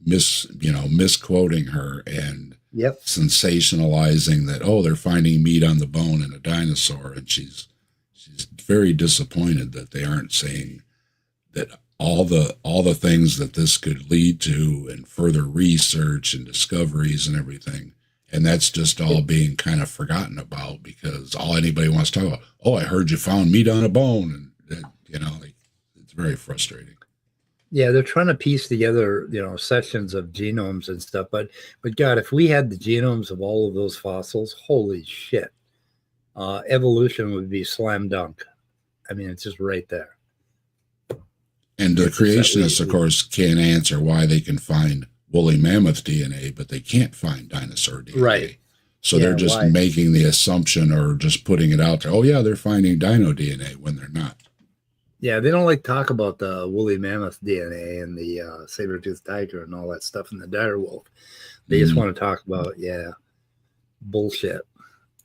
misquoting her and sensationalizing that, oh, they're finding meat on the bone in a dinosaur, and she's very disappointed that they aren't saying that all the things that this could lead to and further research and discoveries and everything. And that's just all being kind of forgotten about because all anybody wants to talk about, oh, I heard you found meat on a bone. And, it's very frustrating. Yeah, they're trying to piece together, sections of genomes and stuff. But God, if we had the genomes of all of those fossils, holy shit, evolution would be slam dunk. I mean, it's just right there. And the creationists, of course, can't answer why they can find woolly mammoth DNA, but they can't find dinosaur DNA. Right. So they're just making the assumption or just putting it out there. Oh, yeah, they're finding dino DNA when they're not. Yeah, they don't like to talk about the woolly mammoth DNA and the saber-toothed tiger and all that stuff in the dire wolf. They just want to talk about, bullshit.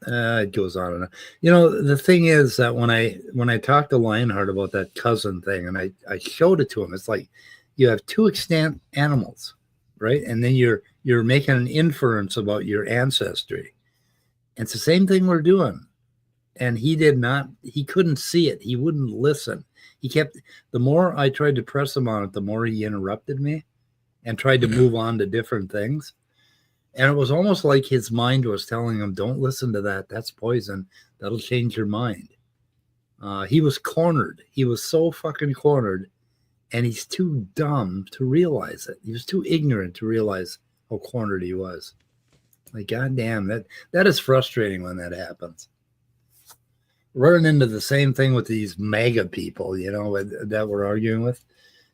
It goes on and on. The thing is that when I talked to Lionheart about that cousin thing, and I showed it to him, it's like you have two extant animals, right? And then you're making an inference about your ancestry. And it's the same thing we're doing. And he couldn't see it. He wouldn't listen. The more I tried to press him on it, the more he interrupted me and tried to move on to different things. And it was almost like his mind was telling him, don't listen to that. That's poison. That'll change your mind. He was cornered. He was so fucking cornered. And he's too dumb to realize it. He was too ignorant to realize how cornered he was. Like, goddamn, that is frustrating when that happens. Running into the same thing with these MAGA people, that we're arguing with.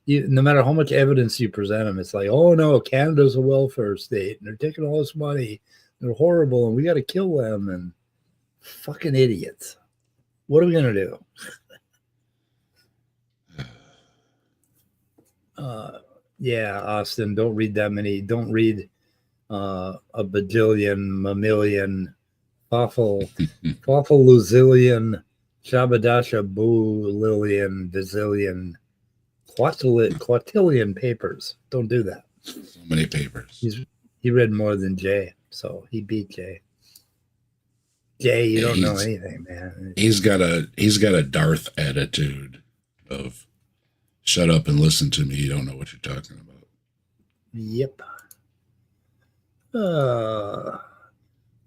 No matter how much evidence you present them, it's like, oh no, Canada's a welfare state and they're taking all this money. They're horrible and we got to kill them, and fucking idiots. What are we going to do? Austin, don't read that many. Don't read a bajillion, mammalian, Luzillion, Shabadasha, Boolillion, Bazillion, Quatillion papers. Don't do that. So many papers. He read more than Jay, so he beat Jay. Jay, you don't know anything, man. He's got a Darth attitude of shut up and listen to me. You don't know what you're talking about. Yep.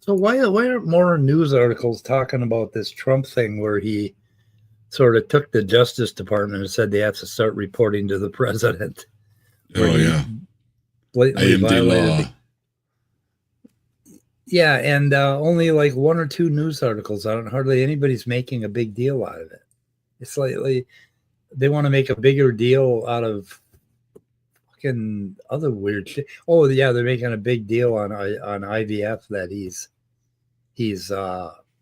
So why aren't more news articles talking about this Trump thing where he sort of took the Justice Department and said they have to start reporting to the president? Oh, yeah. Blatantly IMD violated law. Yeah, and only like one or two news articles on it. Hardly anybody's making a big deal out of it. It's like they want to make a bigger deal out of fucking other weird shit. Oh yeah, they're making a big deal on IVF that he's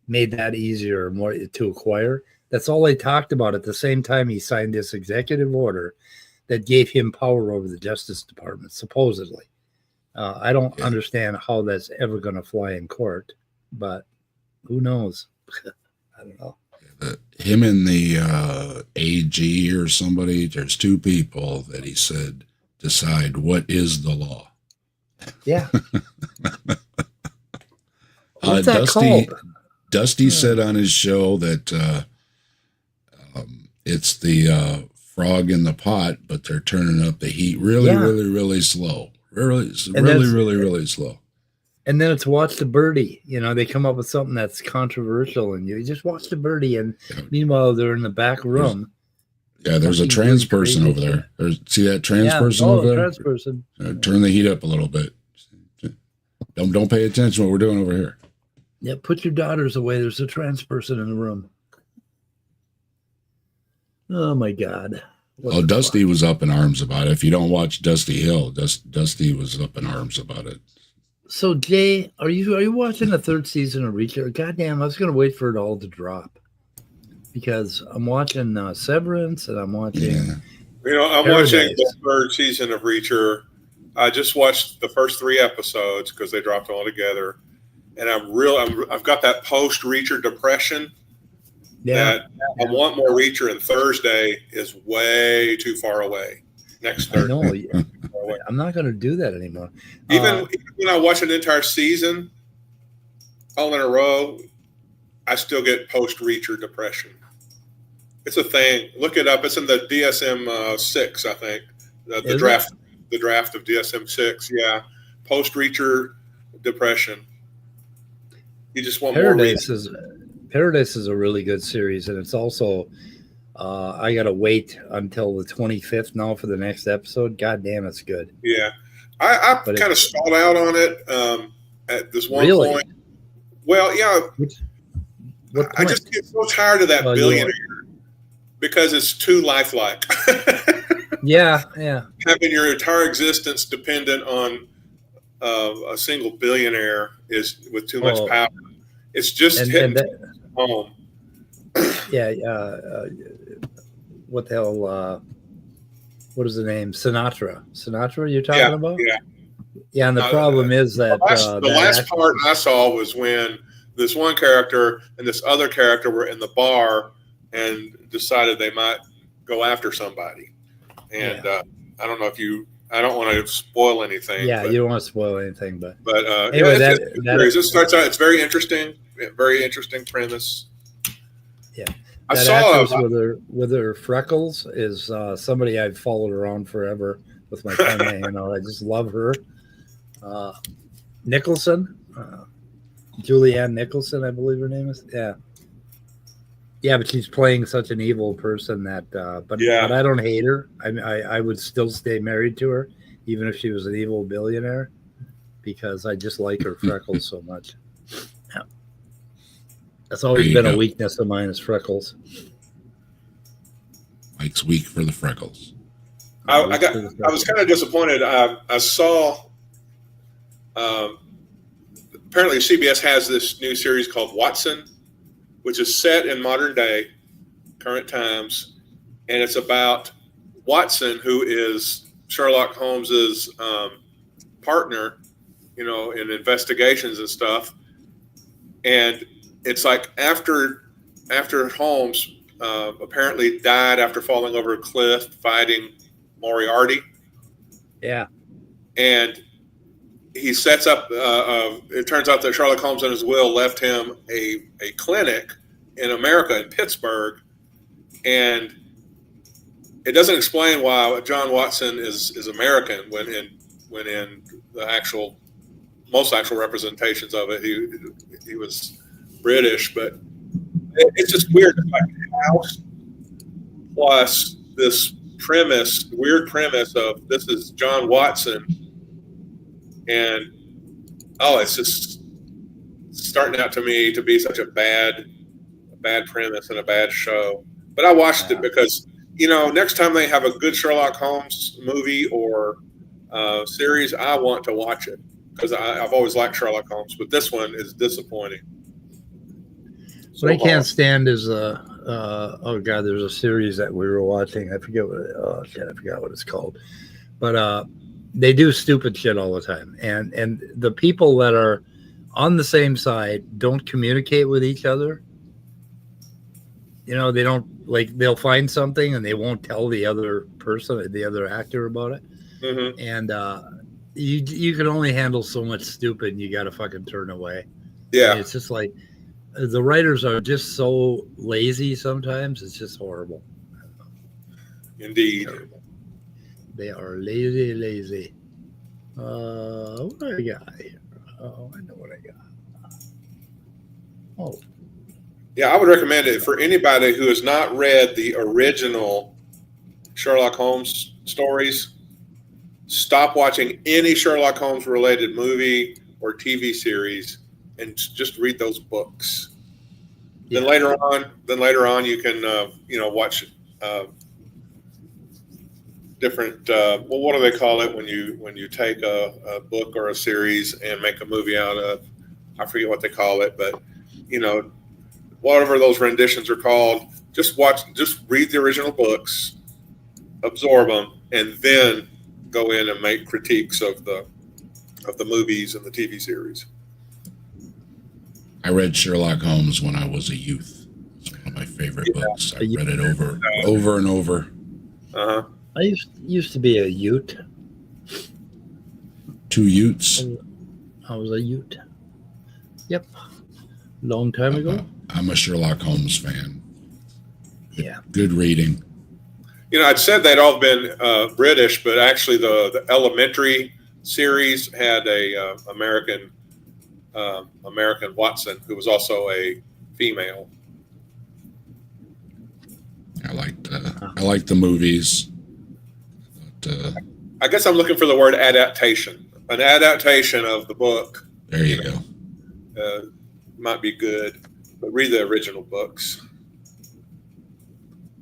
made that easier more to acquire. That's all they talked about. At the same time, he signed this executive order that gave him power over the Justice Department, supposedly. I don't understand how that's ever going to fly in court, but who knows? I don't know. Him and the AG or somebody, there's two people that he said decide what is the law. Yeah. What's that called? Dusty said on his show that it's the frog in the pot, but they're turning up the heat really slow. Really slow. And then it's watch the birdie. You know, they come up with something that's controversial, and you just watch the birdie. And meanwhile, they're in the back room. There's a trans person over there. See that trans person over there? Trans person. Turn the heat up a little bit. Don't pay attention to what we're doing over here. Yeah, put your daughters away. There's a trans person in the room. Oh my God. Dusty was up in arms about it. If you don't watch Dusty Hill, Dusty was up in arms about it. So Jay, are you watching the third season of Reacher? Goddamn, I was gonna wait for it all to drop because I'm watching Severance and I'm watching. Yeah. You know, I'm watching the third season of Reacher. I just watched the first 3 episodes because they dropped all together, and I've got that post Reacher depression. That I want more Reacher, and Thursday is way too far away. Next Thursday. I know. I'm not going to do that anymore. Even when I watch an entire season all in a row, I still get post Reacher depression. It's a thing. Look it up. It's in the DSM 6, I think. The draft of DSM 6. Yeah, post Reacher depression. You just want more Reacher. Paradise is a really good series, and it's also I gotta wait until the 25th now for the next episode. God damn, it's good. Yeah, I kind of stalled out on it at this one point. Well, yeah, I just get so tired of that billionaire because it's too lifelike. Yeah. Having your entire existence dependent on a single billionaire is with too much power. It's just hitting home. Yeah. What the hell? What is the name? Sinatra you're talking about? Yeah. Yeah, and the problem is that the last part I saw was when this one character and this other character were in the bar and decided they might go after somebody. And I don't know if I don't want to spoil anything. Yeah, you don't want to spoil anything, but anyway, it starts out. It's very interesting premise. Yeah, I saw with her freckles is somebody I've followed around forever with my pen hanging out. I just love her. Nicholson, Julianne Nicholson, I believe her name is. Yeah, but she's playing such an evil person that. But I don't hate her. I would still stay married to her, even if she was an evil billionaire, because I just like her freckles so much. Yeah. That's always been a weakness of mine is freckles. Mike's weak for the freckles. I was kind of disappointed. I saw. Apparently, CBS has this new series called Watson, which is set in modern day, current times, and it's about Watson, who is Sherlock Holmes's partner, in investigations and stuff. And it's like after Holmes apparently died after falling over a cliff fighting Moriarty. Yeah. And he sets up, it turns out that Sherlock Holmes in his will left him a clinic in America, in Pittsburgh. And it doesn't explain why John Watson is American when in the actual most actual representations of it. He was British, but it's just weird. It's like House plus this weird premise of this is John Watson, and it's just starting out to me to be such a bad premise and a bad show. But I watched it because, next time they have a good Sherlock Holmes movie or series, I want to watch it because I've always liked Sherlock Holmes, but this one is disappointing. What I can't stand is there's a series that we were watching. I forgot what it's called, but they do stupid shit all the time, and the people that are on the same side don't communicate with each other. They don't, they'll find something and they won't tell the other person, the other actor, about it. Mm-hmm. And you can only handle so much stupid, and you got to fucking turn away. Yeah, and it's just like the writers are just so lazy sometimes. It's just horrible. Indeed. They are lazy. What do I got here? Oh, I know what I got. Oh. Yeah, I would recommend it for anybody who has not read the original Sherlock Holmes stories. Stop watching any Sherlock Holmes related movie or TV series and just read those books. Yeah. Then later on, you can watch different. What do they call it when you take a book or a series and make a movie out of? I forget what they call it, but whatever those renditions are called, just read the original books, absorb them, and then go in and make critiques of the movies and the TV series. I read Sherlock Holmes when I was a youth. It's one of my favorite books. I read it over and over. Uh-huh. I used to be a Ute. 2 Utes. I was a Ute. Yep. Long time ago. I'm a Sherlock Holmes fan. Yeah. Good reading. I'd said they'd all been British, but actually the Elementary series had a American Watson who was also a female. I liked the movies. I guess I'm looking for the word adaptation. An adaptation of the book. There you go. Might be good, but read the original books.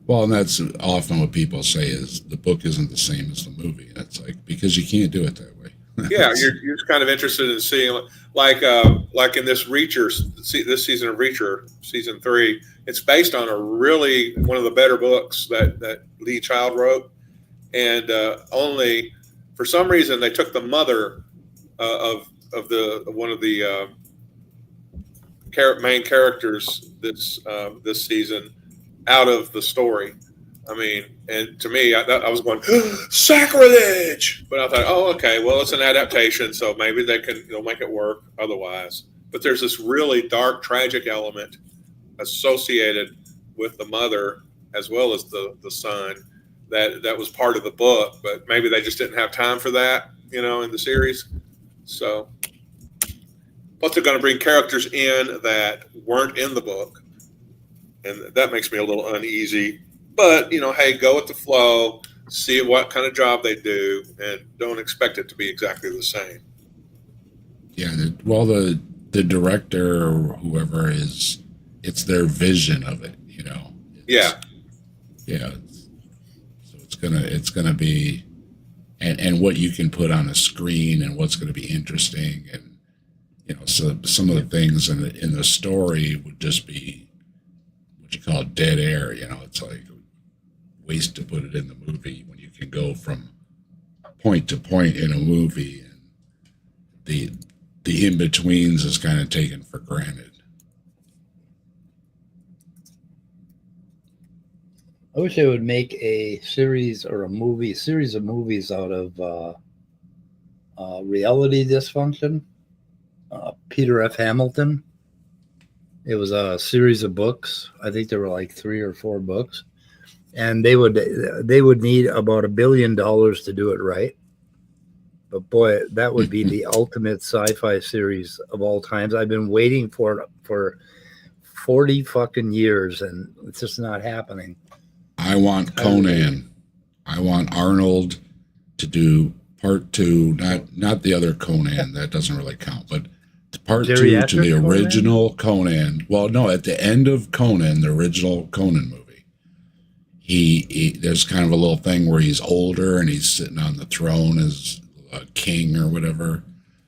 Well, and that's often what people say is the book isn't the same as the movie. That's because you can't do it that way. Yeah, you're just kind of interested in seeing, like in this this season of Reacher, season 3. It's based on one of the better books that Lee Child wrote, and only for some reason they took the mother of one of the main characters this season out of the story. I mean, and to me, I was going, sacrilege! But I thought, oh, okay, well, it's an adaptation, so maybe they can make it work otherwise. But there's this really dark, tragic element associated with the mother as well as the son that was part of the book, but maybe they just didn't have time for that, in the series. So, plus they're going to bring characters in that weren't in the book, and that makes me a little uneasy. But, hey, go with the flow, see what kind of job they do, and don't expect it to be exactly the same. Yeah, the director or whoever it's their vision of it, Yeah. Yeah. So it's gonna be, and what you can put on a screen and what's going to be interesting, and so some of the things in the story would just be what you call dead air. It's like waste to put it in the movie when you can go from point to point in a movie, and the in-betweens is kind of taken for granted. I wish they would make a series or a series of movies out of reality dysfunction. Peter F. Hamilton. It was a series of books. I think there were like 3 or 4 books. And they would need about $1 billion to do it right. But boy, that would be the ultimate sci-fi series of all times. I've been waiting for it for 40 fucking years, and it's just not happening. I want Conan. I want Arnold to do part 2, not the other Conan, that doesn't really count, but part 2 to the original Conan. Well, no, at the end of Conan, the original Conan movie, he there's kind of a little thing where he's older and he's sitting on the throne as a king or whatever.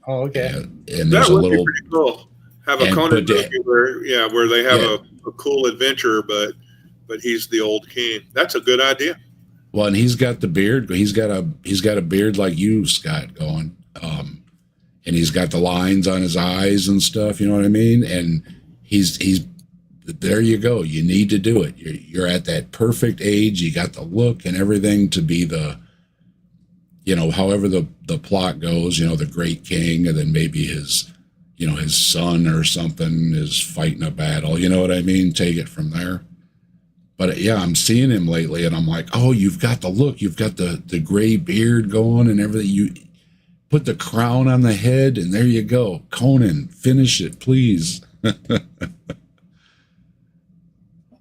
Oh, okay. And there's a little be pretty cool. Have a Conan movie where they have a cool adventure, but he's the old king. That's a good idea. Well, and he's got the beard. He's got a beard like you, Scott, going. And he's got the lines on his eyes and stuff. You know what I mean? And he's there. You go. You need to do it. You're at that perfect age. You got the look and everything to be the, however the plot goes. The great king, and then maybe his son or something is fighting a battle. You know what I mean? Take it from there. But yeah, I'm seeing him lately, and I'm like, oh, you've got the look, you've got the gray beard going and everything. You put the crown on the head, and there you go. Conan, finish it, please. Oh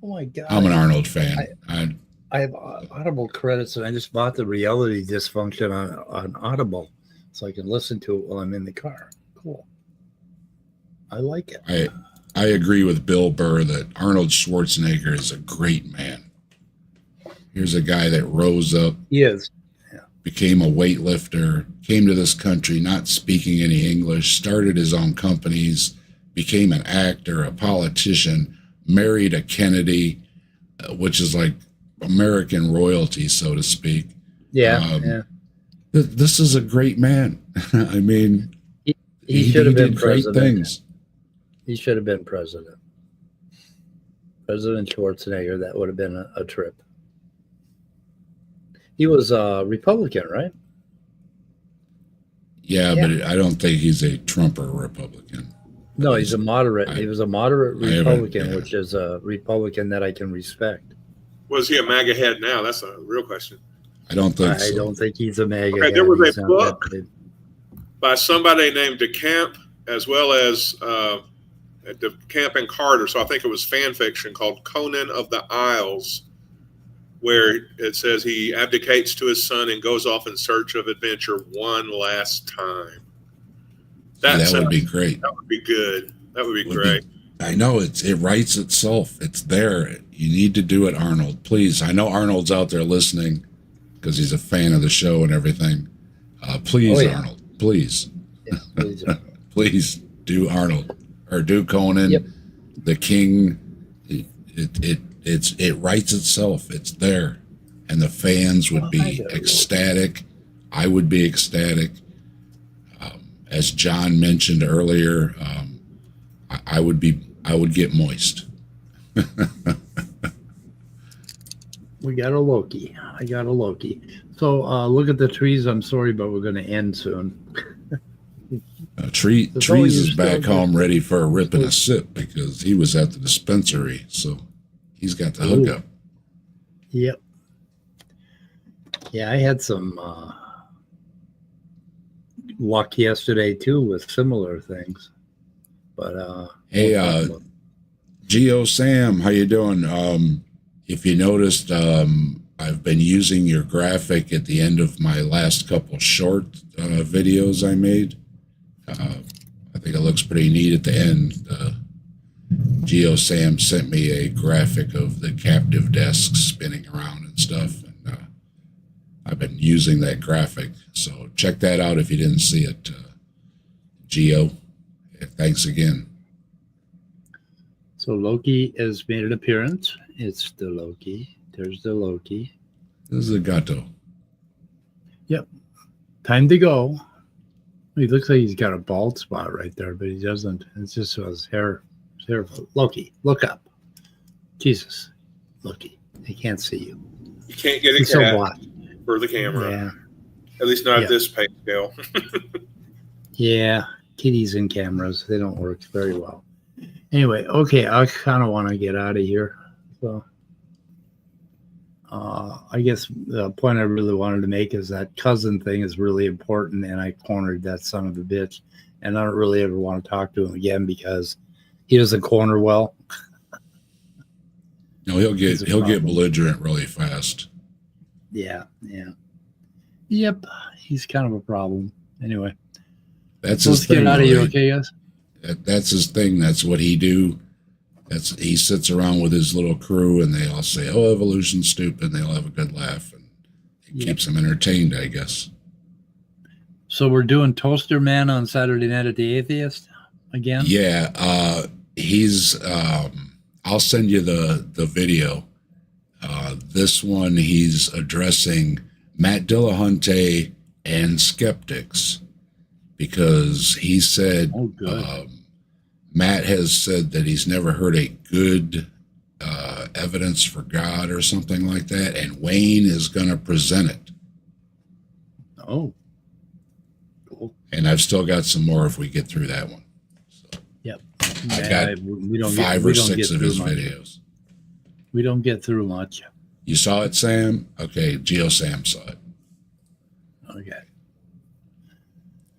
my God. I'm an Arnold fan. I have Audible credits, and I just bought the Reality Dysfunction on Audible, so I can listen to it while I'm in the car. Cool. I like it. I agree with Bill Burr that Arnold Schwarzenegger is a great man. Here's a guy that rose up. He is. Yeah. Became a weightlifter, came to this country not speaking any English, started his own companies, became an actor, a politician, married a Kennedy, which is like American royalty, so to speak. Yeah. This is a great man. I mean, he should have been president. Great things. He should have been president. President Schwarzenegger, that would have been a trip. He was a Republican, right? Yeah, but I don't think he's a Trumper Republican. No, he's a moderate. He was a moderate Republican, which is a Republican that I can respect. Was he a MAGA head now? That's a real question. I don't think so. I don't think he's a MAGA head. There was a book by somebody named DeCamp, as well as DeCamp and Carter. So I think it was fan fiction called Conan of the Isles, where it says he abdicates to his son and goes off in search of adventure one last time. That would be great. That would be good. That would be great. I know it writes itself. It's there. You need to do it, Arnold. Please. I know Arnold's out there listening because he's a fan of the show and everything. Please, Arnold. Please. Yeah, please, Arnold. Please do Arnold or do Conan. Yep. The King. It writes itself. It's there, and the fans would be ecstatic. I would be ecstatic. As John mentioned earlier, I would get moist. We got a Loki. I got a Loki. So look at the trees. I'm sorry, but we're going to end soon. Trees is back home ready for a rip and a sip because he was at the dispensary, so he's got the hookup. Yep. Yeah, I had some luck yesterday too with similar things. But hey, Geo Sam, how you doing? If you noticed, I've been using your graphic at the end of my last couple short videos I made. I think it looks pretty neat at the end. Geo Sam sent me a graphic of the captive desk spinning around and stuff, and I've been using that graphic. So check that out if you didn't see it, Geo. Thanks again. So Loki has made an appearance. It's the Loki. There's the Loki. This is a gato. Yep. Time to go. He looks like he's got a bald spot right there, but he doesn't. It's just his hair. Loki, look up. Jesus. Loki. They can't see you. You can't get a He's cat so black for the camera. Yeah. At least not at this pay scale. Yeah. Kitties and cameras, they don't work very well. Anyway, okay, I kind of want to get out of here. So I guess the point I really wanted to make is that cousin thing is really important, and I cornered that son of a bitch, and I don't really ever want to talk to him again because he doesn't corner well. No, he'll get belligerent really fast. Yeah. Yep, he's kind of a problem. Anyway, that's his thing. Get out of here, okay, guys? That's his thing. That's what he do. He sits around with his little crew, and they all say, "Oh, evolution's stupid." And they'll have a good laugh, and it keeps them entertained, I guess. So we're doing Toaster Man on Saturday night at the Atheist again. Yeah, he's. I'll send you the video. This one, he's addressing Matt Dillahunty and skeptics, because he said Matt has said that he's never heard a good evidence for God or something like that, and Wayne is going to present it. Oh, cool. And I've still got some more if we get through that one. So, yep. I've got 5 or 6 of his videos. We don't get through much. You saw it, Sam? Okay, Geo Sam saw it. Okay.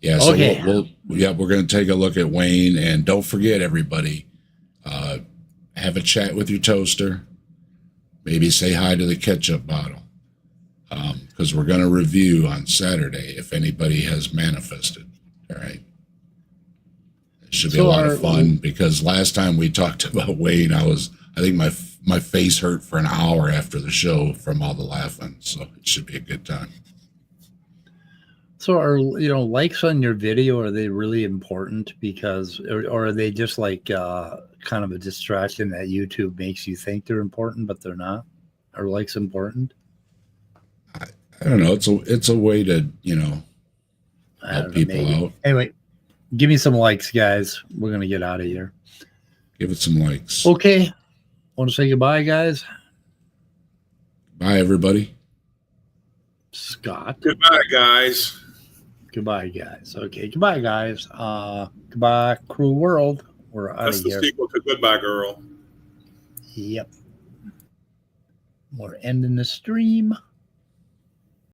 Yeah, so we're going to take a look at Wayne, and don't forget, everybody, have a chat with your toaster. Maybe say hi to the ketchup bottle, because we're going to review on Saturday if anybody has manifested. All right. It should be a lot of fun, because last time we talked about Wayne, I think my face hurt for an hour after the show from all the laughing. So it should be a good time. So are likes on your video, are they really important, because or are they just like kind of a distraction that YouTube makes you think they're important but they're not? Are likes important? I don't know. It's a way to help people out. Anyway, give me some likes, guys. We're gonna get out of here. Give it some likes. Okay. Want to say goodbye, guys? Bye, everybody. Scott. Goodbye, guys. Goodbye, guys. Okay, goodbye, guys. Goodbye, Crew World. We're out of here. That's the sequel to Goodbye, Girl. Yep. We're ending the stream.